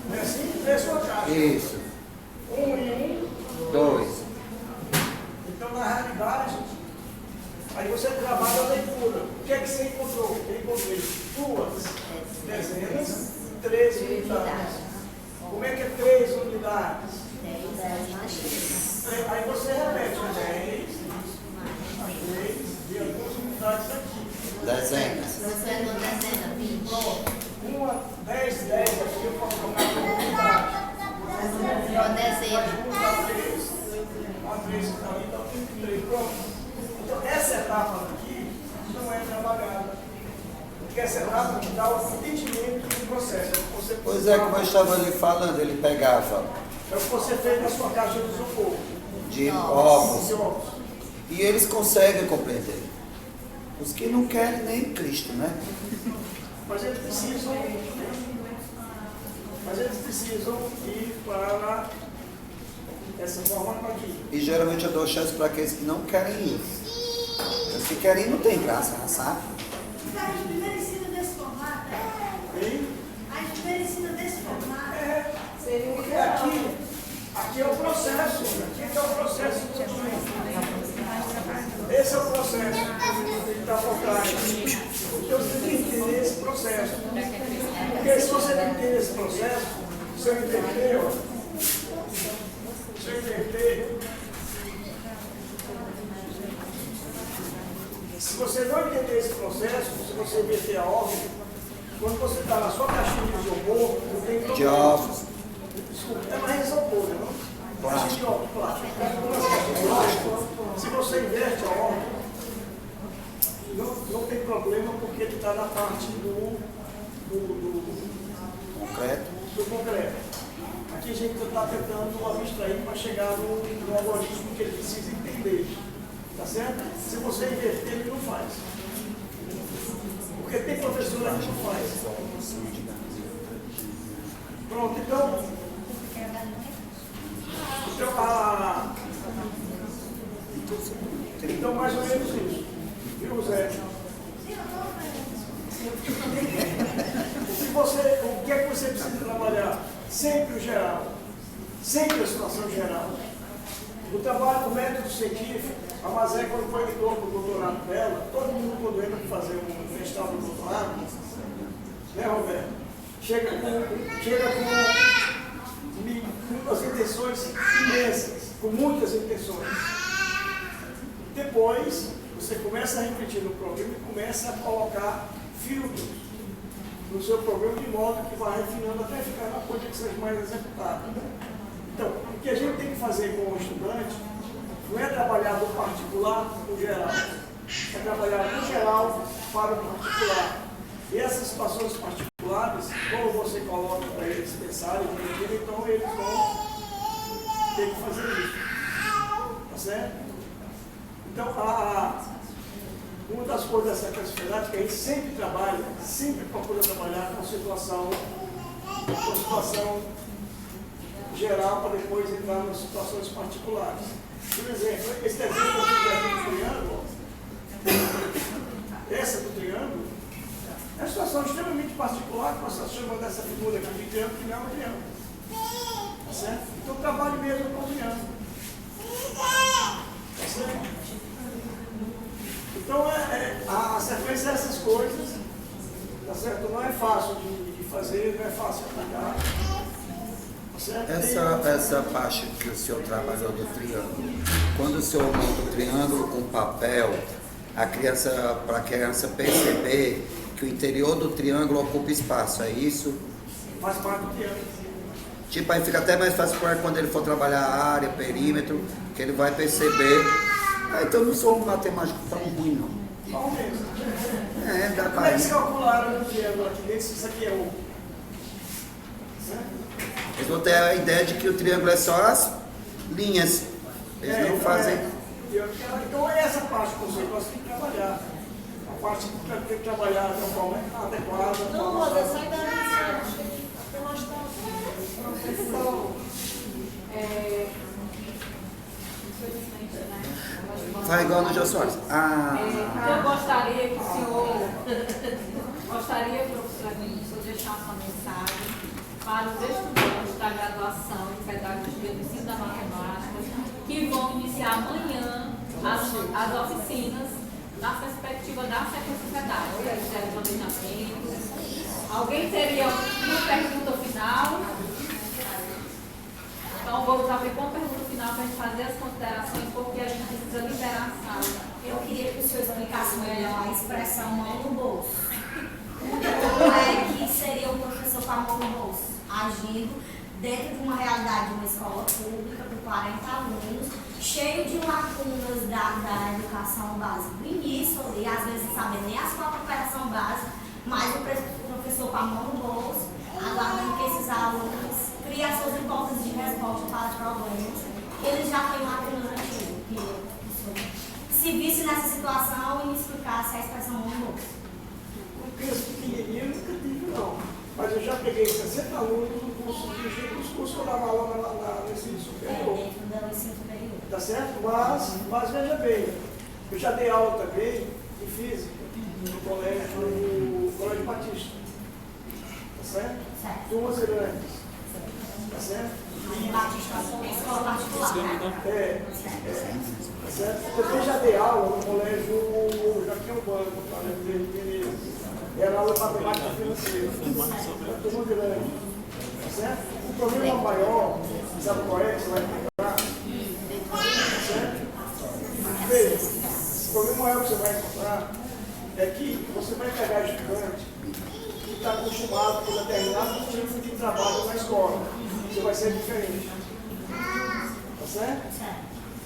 Não é assim? 13 sua casa. Isso. 1 e 1. 2. Então, na realidade, aí você trabalha a leitura. O que é que você encontrou? Eu encontrei 2 dezenas, 13 unidades. Como é que é 3 unidades? Aí você repete 10, 3 e algumas unidades aqui. Dezenas. Uma, 10, aqui eu posso colocar uma unidade. Uma 3 que está ali, então 33. Pronto. Então essa etapa aqui não é trabalhada. Porque essa etapa dá o entendimento do processo. Você Pois é, como eu estava ali falando, ele pegava é o que você fez na sua caixa de isopor. de ovos. De ovos. E eles conseguem compreender. Os que não querem nem Cristo, né? Mas eles precisam ir para essa forma aqui. E geralmente eu dou chance para aqueles que não querem ir. Os que querem ir não tem graça, sabe? A gente primeiro ensina desse formato. E A gente primeiro ensina desse formato. porque aqui é o processo. Aqui é o processo. Esse é o processo que está por trás. Então você tem que entender esse processo. Porque se você não entender esse processo, se eu inverter, se você não entender esse processo, se você inverter a ordem, quando você está na sua caixinha de isopor, não tem problema. De ovos. Desculpa, é mais isopor, né? Não? Caixinha de ovos, plástico. Se você inverte a ordem, não tem problema, porque ele está na parte do concreto. Aqui a gente está tentando abstrair para chegar no algoritmo que ele precisa entender. Tá certo? Se você inverter, ele não faz. Porque tem professor que não faz. Pronto, então mais ou menos isso. Viu, Zé? O que é que você precisa trabalhar? Sempre o geral. Sempre a situação geral. O trabalho do método científico, a Mazé, quando foi entrou para o doutorado dela, todo mundo quando entra para fazer um mestrado no doutorado, né, Roberto? Chega com as intenções imensas, com muitas intenções. Depois, você começa a refletir no problema e começa a colocar filtros no seu problema de modo que vai refinando até ficar na coisa que seja mais executada. Então, o que a gente tem que fazer com o estudante não é trabalhar do particular para o geral, é trabalhar do geral para o particular. E essas situações particulares, como você coloca para eles pensarem, então eles vão ter que fazer isso. Tá certo? Então, uma das coisas dessa classificação que a gente sempre trabalha, sempre procura trabalhar com situação geral para depois entrar nas situações particulares. Por exemplo, esse exemplo que eu fiz aqui do triângulo, essa do triângulo, é uma situação extremamente particular que você chama dessa figura aqui de triângulo, que não é um triângulo. Tá certo? Então, trabalhe mesmo com o triângulo. Tá certo? Então, a sequência dessas coisas, tá certo? Não é fácil de fazer, não é fácil de aplicar. Tá certo? Essa parte que o senhor trabalhou do triângulo, quando o senhor monta o triângulo com papel, para a criança perceber que o interior do triângulo ocupa espaço, é isso? Faz parte do triângulo. Tipo, aí fica até mais fácil para quando ele for trabalhar a área, perímetro, que ele vai perceber. Então eu não sou um matemático tão ruim, não. Bom mesmo. Dá Como é que eles calcularam o triângulo aqui dentro se isso aqui é o? Certo? Eles vão ter a ideia de que o triângulo é só as linhas. Eles não fazem. Então é essa parte que você tem que trabalhar. A parte que tem que trabalhar de uma forma adequada. Não, Rosa, sai da lição. Faz igual no Jô Soares. Eu gostaria que o senhor, professor, deixasse uma mensagem para os estudantes da graduação em Pedagogia do Ensino da Matemática, que vão iniciar amanhã as oficinas na perspectiva da sequência pedagógica, de planejamento. Alguém teria uma pergunta final? Então, vamos abrir com a pergunta final para a gente fazer as considerações, porque a gente precisa liberar a sala. Eu queria que o senhor explicasse melhor a expressão mão no bolso. Como é que seria o professor com a mão no bolso? Agindo dentro de uma realidade de uma escola pública com 40 alunos, cheio de lacunas da educação básica do início, e às vezes não sabe nem a sua operação básica, mas o professor com a mão no bolso, aguardando que esses alunos criem as suas hipóteses de resposta para os problemas, que eles já têm lacunas antigas. Se visse nessa situação e me explicasse a expressão mão no bolso. Um texto pequenininho eu nunca tive, não. Mas eu já peguei 60 alunos no curso de cursos que eu dava aula no ensino superior. Dentro do ensino superior. Tá certo? Mas veja bem, eu já dei aula também em física no Colégio Batista. Tá certo? Certo. Turmas grandes. Tá certo? Batista, escola particular, né? Tá certo? Eu também já dei aula no Colégio Joaquim Urbano, no Colégio de Veneza. Era aula de matemática financeira. Era turma grande. Tá certo? O problema maior, sabe qual é que você vai encontrar? Veja, o problema maior que você vai encontrar é que você vai pegar estudante que está acostumado com determinado tipo de trabalho na escola. Você vai ser diferente. Tá certo?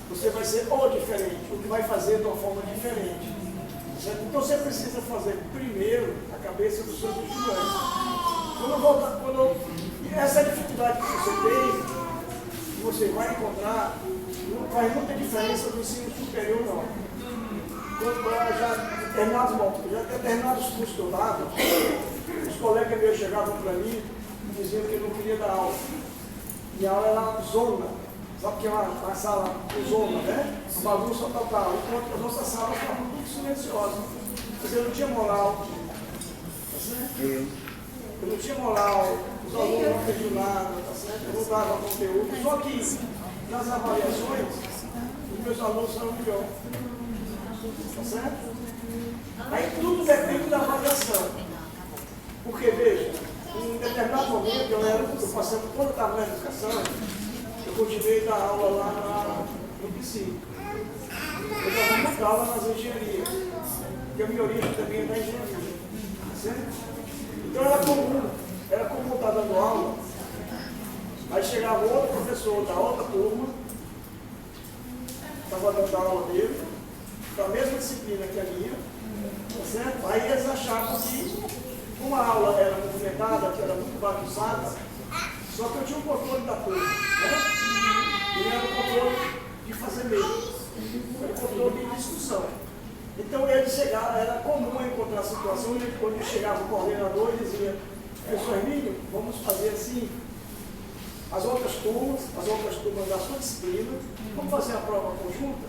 Você vai ser diferente, o que vai fazer de uma forma diferente. Certo? Então você precisa fazer primeiro a cabeça dos seus estudantes. Essa dificuldade que você tem, que você vai encontrar, não faz muita diferença no ensino superior, não. Quando já determinados cursos que eu dava, os colegas meus chegavam para mim e dizia que não queria dar aula. Minha aula era zona. Sabe que é uma sala de zona, né? Uma bagunça total. Enquanto as nossas salas estavam muito silenciosas. Mas eu não tinha moral. Tá certo? Eu não tinha moral, os alunos não entendiam nada, tá certo? Eu não dava conteúdo. Só que nas avaliações, os meus alunos são melhor. Tá certo? Aí tudo depende da avaliação. Porque, veja, em determinado momento, eu passando, quando eu estava na educação, eu continuei a dar aula lá no PC. Eu dava muita aula nas engenharias, porque a minha origem também é da engenharia. Tá certo? Então era comum estar dando aula, aí chegava outro professor da outra turma, estava dando a aula dele, da mesma disciplina que a minha, tá certo? Aí eles achavam que uma aula era movimentada, que era muito bagunçada, só que eu tinha um controle da turma, né? E era o controle de fazer mesmo, era o controle de discussão. Então ele chegava, era comum encontrar situações quando chegava o coordenador e dizia, professor Emílio, vamos fazer assim, as outras turmas da sua disciplina, vamos fazer a prova conjunta.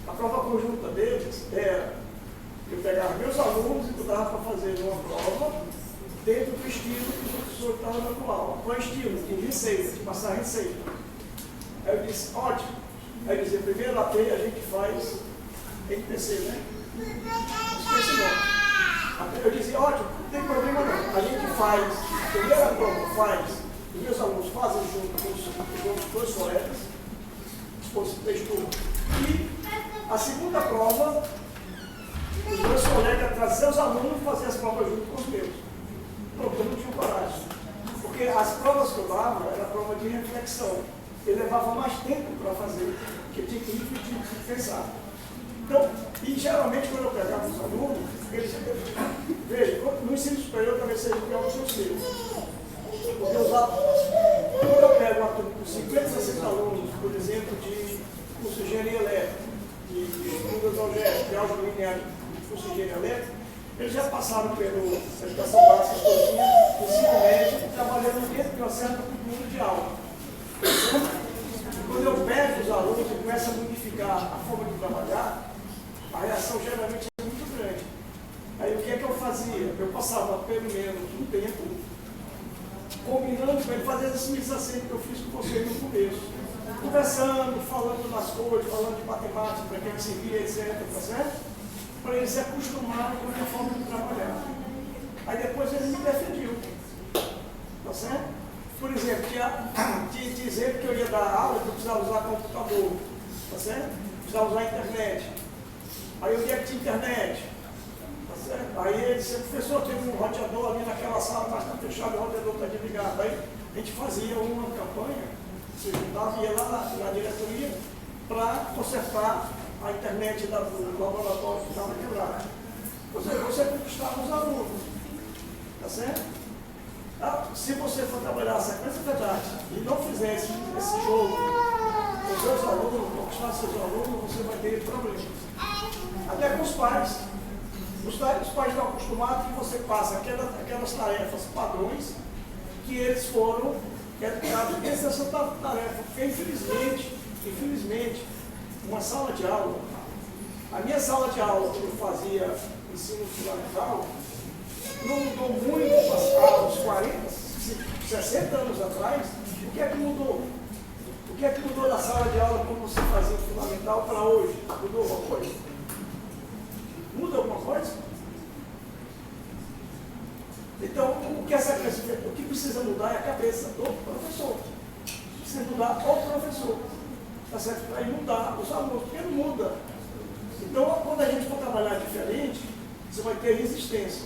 A prova conjunta deles era, eu pegava meus alunos e botava para fazer uma prova dentro do estilo que o professor estava dando aula. Qual estilo? De receita, de passar receita. Aí eu disse, ótimo. Aí eu dizia, primeiro AT a gente faz NPC, né? Esqueci não. Eu dizia, ótimo, não tem problema não. A gente faz, a primeira prova faz, os meus alunos fazem junto com os dois colegas, os três turmas. E a segunda prova, os meus colegas traziam seus alunos e faziam as provas junto com os meus. Pronto, eu não tinha coragem. Porque as provas que eu dava era prova de reflexão. Eu levava mais tempo para fazer, porque tinha que refletir, tinha que pensar. Então, e geralmente quando eu pegava os alunos, eles veja, no ensino superior talvez seja pior do que os seus. Porque quando eu pego uma turma com 50, 60 alunos, por exemplo, de curso de engenharia elétrica, de estudos algébricos, de álgebra linear, de curso de engenharia elétrica, eles já passaram pela educação básica todinha, ensino médio, trabalhando dentro de uma certa cultura de aula. Quando eu pego os alunos e começo a modificar a forma de trabalhar, a reação geralmente é muito grande. Aí o que é que eu fazia? Eu passava pelo menos um tempo combinando para ele fazer esse exercício que eu fiz com vocês no começo. Conversando, falando das coisas, falando de matemática, para que ele se via, etc. Tá certo? Para ele se acostumar com a minha forma de trabalhar. Aí depois ele me defendiu. Tá certo? Por exemplo, de dizer que eu ia dar aula, que eu precisava usar computador. Tá certo? Precisava usar a internet. Aí o dia que tinha internet, tá certo? Aí ele disse, professor, tem um roteador ali naquela sala, mas está fechado, o roteador está desligado. Aí a gente fazia uma campanha, se juntava e ia lá na diretoria para consertar a internet do laboratório que estava quebrado. Ou seja, você conquistava os alunos, tá certo? Se você for trabalhar a sequência verdade e não fizesse esse jogo com os seus alunos, conquistar seus alunos, você vai ter problemas. Até com os pais. Os pais estão acostumados que você passa aquelas tarefas padrões que eles foram educados dentro dessa tarefa. Porque infelizmente, uma sala de aula, a minha sala de aula que eu fazia ensino fundamental, não mudou muito há uns 40, 60 anos atrás. O que é que mudou? O que é que mudou da sala de aula como você fazia fundamental para hoje? Mudou alguma coisa? Muda alguma coisa? Então, o que precisa mudar é a cabeça do professor. Precisa mudar o professor. Tá certo? Para ele mudar os alunos, porque não muda. Então, quando a gente for trabalhar diferente, você vai ter resistência.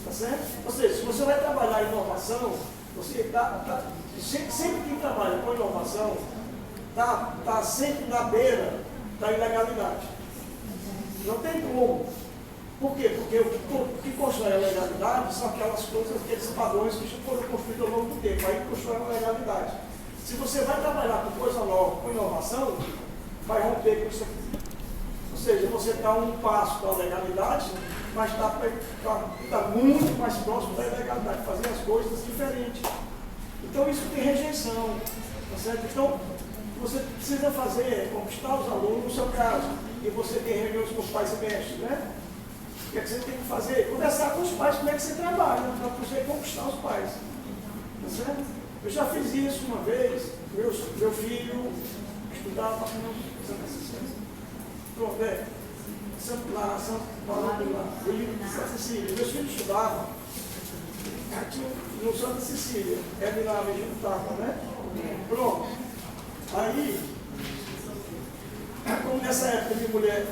Tá certo? Ou seja, se você vai trabalhar inovação, você sempre quem trabalha com inovação está sempre na beira da ilegalidade. Não tem como. Por quê? Porque o que constrói a legalidade são aquelas coisas, aqueles padrões que foram construídos ao longo do tempo. Aí constrói a legalidade. Se você vai trabalhar com coisa nova, com inovação, vai romper com isso aqui. Ou seja, você dá um passo para a legalidade mas está muito mais próximo da ilegalidade, fazer as coisas diferentes. Então isso tem rejeição, tá certo? Então, você precisa fazer é conquistar os alunos, no seu caso, e você tem reuniões com os pais e mestres, né? O que é que você tem que fazer? Conversar com os pais, como é que você trabalha, para você conquistar os pais. Tá certo? Eu já fiz isso uma vez, meu filho estudava no Santa Cecília. Pronto, lá, Santa Cecília. Meus filhos estudavam no Santa Cecília. É de lá, mesmo estava, né? Pronto. Aí, como nessa época minha mulher,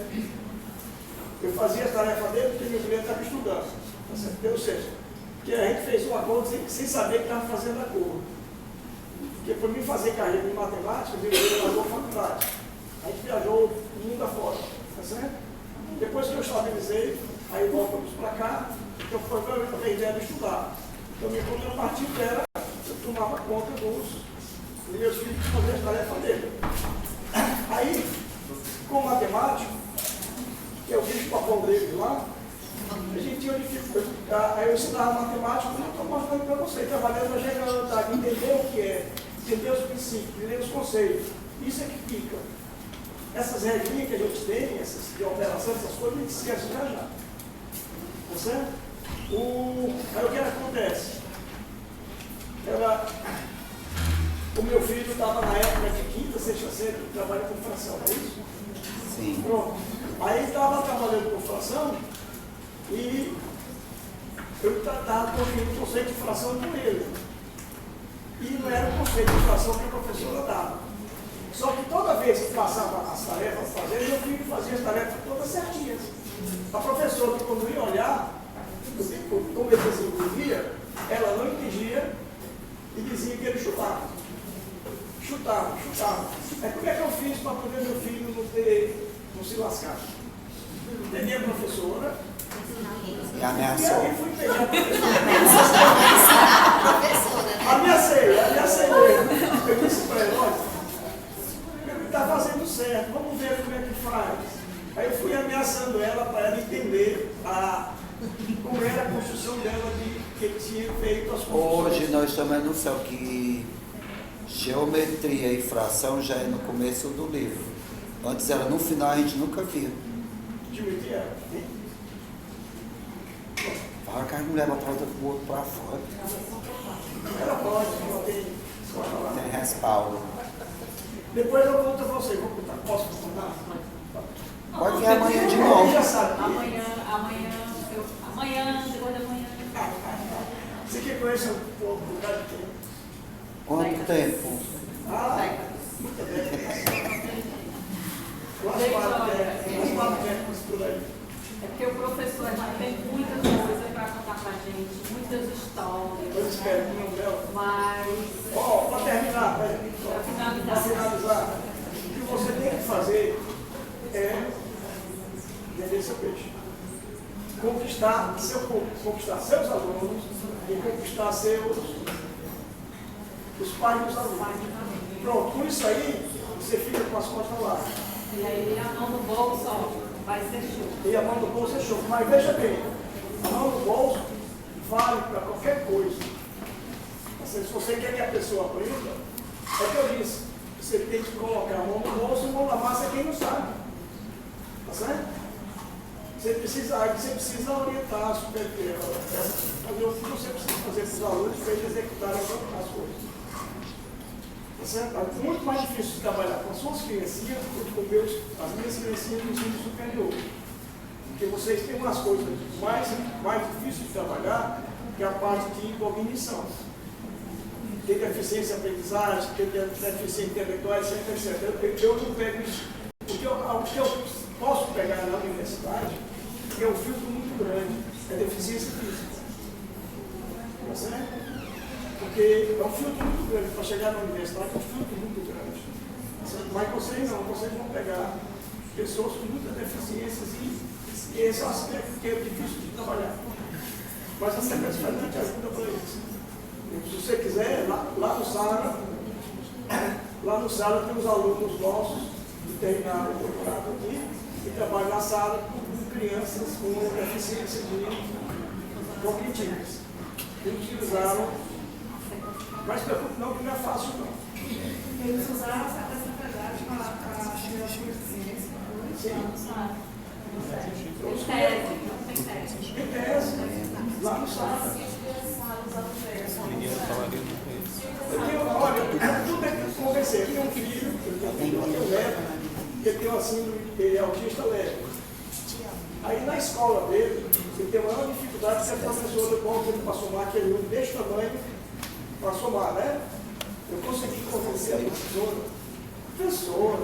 eu fazia a tarefa dele porque minha mulher estava estudando. Tá certo? Ou seja, que a gente fez um acordo sem saber que estava fazendo acordo. Porque para mim fazer carreira em matemática, eu largou a faculdade. A gente viajou o mundo afora. Tá certo? Depois que eu estabilizei, aí voltamos para cá, então foi a ideia de estudar. Então minha contrapartida era, eu tomava conta dos meus filhos fazer a tarefa dele. Aí, com matemática, que eu vi o papel dele lá, a gente tinha dificuldade. Aí eu ensinava matemática, como eu estou mostrando para você, trabalhando na generalidade, entender o que é, entender os princípios, entender os conceitos. Isso é que fica. Essas regrinhas que a gente tem, essas de operação, essas coisas, a gente esquece já já. Tá certo? Aí o que acontece? O meu filho estava na época de quinta, sexta, série, trabalha com fração, não é isso? Sim. Pronto. Aí ele estava trabalhando com fração e eu estava construindo o conceito de fração com ele. E não era o conceito de fração que a professora dava. Só que toda vez que passava as tarefas a fazer, meu filho fazia as tarefas todas certinhas. A professora, quando ia olhar, como ele desenvolvia, ela não entendia e dizia que ele chutava. Chutava. Aí como é que eu fiz para poder meu filho não se lascar? Peguei a professora E ameaçou. e aí fui pegar a professora. Ameacei mesmo. Eu disse para ele, olha, ele está fazendo certo, vamos ver como é que faz. Aí eu fui ameaçando ela para ela entender como era a construção dela que ele tinha feito as construções. Hoje nós estamos no céu que geometria e fração já é no começo do livro. Antes era no final, a gente nunca via. Geometria? Fala que as mulheres botavam o outro para fora. Ela pode, ela tem escola lá. Tem respaldo. Depois eu conto a você, vou contar. Posso contar? Pode vir amanhã de Ele novo. já sabe. Amanhã, depois da manhã. Você quer conhecer um pouco do lugar de tempo? Quanto tempo? Muita década. Quase 4 décadas por aí. É porque o professor tem muita coisa para contar para a gente, muitas Eu histórias. espero que não deu. Mas, Para terminar, para finalizar, o que você tem que fazer é vender seu peixe. Conquistar seus alunos e conquistar os pais dos alunos. Pronto, com isso aí, você fica com as costas lá. e aí a mão no bolso, ó, vai ser show. E a mão no bolso é show. Mas veja bem, a mão no bolso vale para qualquer coisa. Se você quer que a pessoa aprenda, é o que eu disse. Você tem que colocar a mão no bolso e mão na massa é quem não sabe. Tá certo? Você precisa orientar, fazer o que você precisa fazer para os alunos para eles executarem as coisas. Tá certo? É muito mais difícil de trabalhar com as suas criancinhas do que com as minhas criancinhas no ensino superior. Porque vocês têm umas coisas mais difíceis de trabalhar, que é a parte de cognição. Tem deficiência em aprendizagem, tem deficiência intelectual, etc. Eu não pego isso. O que eu posso pegar na universidade é um filtro muito grande, é deficiência física. Tá certo? Porque é um filtro muito grande, para chegar na universidade é um filtro muito grande. Mas vocês não, vocês vão pegar pessoas com muitas deficiências e esse é um aspecto que é difícil de trabalhar. Mas a secretaria te ajuda para isso. Se você quiser, lá no sala tem os alunos nossos que terminaram o doutorado aqui e trabalham na sala com crianças com deficiência cognitivas. E utilizaram, mas preocupe não, que não é fácil não. Eles usaram essa pedaço para tirar as consciências. Em tese, lá no estado. ninguém falaria nunca isso. Olha, tudo tem que convencer. Eu tenho um filho, eu tenho um neto, que tem uma síndrome, ele é autista leve. Aí na escola dele, ele tem a maior dificuldade de ser professor do ponto ele para somar aquele número desse tamanho para somar, né? Eu consegui convencer a professora,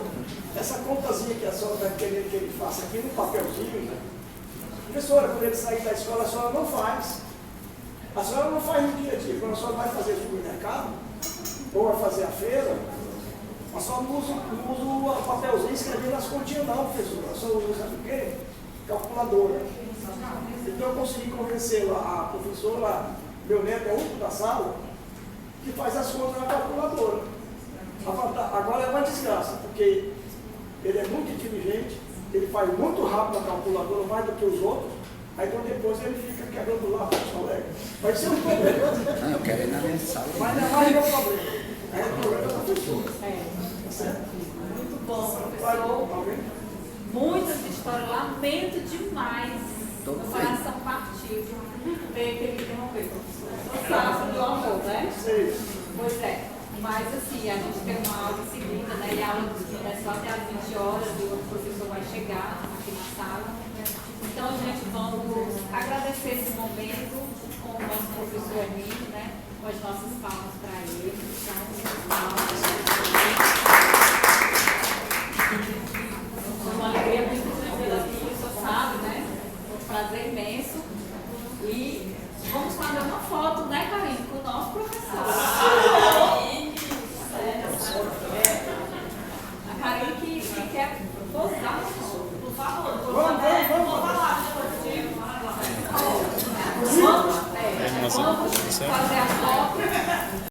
essa contazinha que a senhora está querendo que ele faça aqui no papelzinho, né? Professora, quando ele sair da escola, a senhora não faz. A senhora não faz no dia a dia. Quando a senhora vai fazer o supermercado, ou vai fazer a feira, a senhora não usa o papelzinho escrevendo as continhas não, professora. A senhora usa o quê? Calculadora. Então eu consegui convencer a professora, meu neto é o único da sala, que faz as contas na calculadora. Agora é uma desgraça, porque ele é muito inteligente, ele faz muito rápido na calculadora, mais do que os outros, aí então depois ele fica quebrando lá com os colegas. Vai ser um problema. Não, eu quero ir na minha sala. Mas não é mais meu problema. É o problema da professora. Tá certo? Muito bom, Vai, professor. alguém? Muitas histórias, lamento demais. Tô Meu bem. coração partido. Ter que interromper, professor. Você sabe do amor, né? Sei. Pois é. Mas assim, a gente tem uma aula em segunda, né? E a aula é só até às 20 horas e o professor vai chegar aqui na sala. Então, gente, vamos agradecer esse momento com o nosso professor Emílio, né? Com as nossas palmas para ele. Foi uma alegria muito grande pela aqui, o senhor sabe, né? Um prazer imenso. E vamos fazer uma foto, né, Karine, com o nosso professor. A Karine que quer posar, por favor. Vamos. Vamos fazer a foto.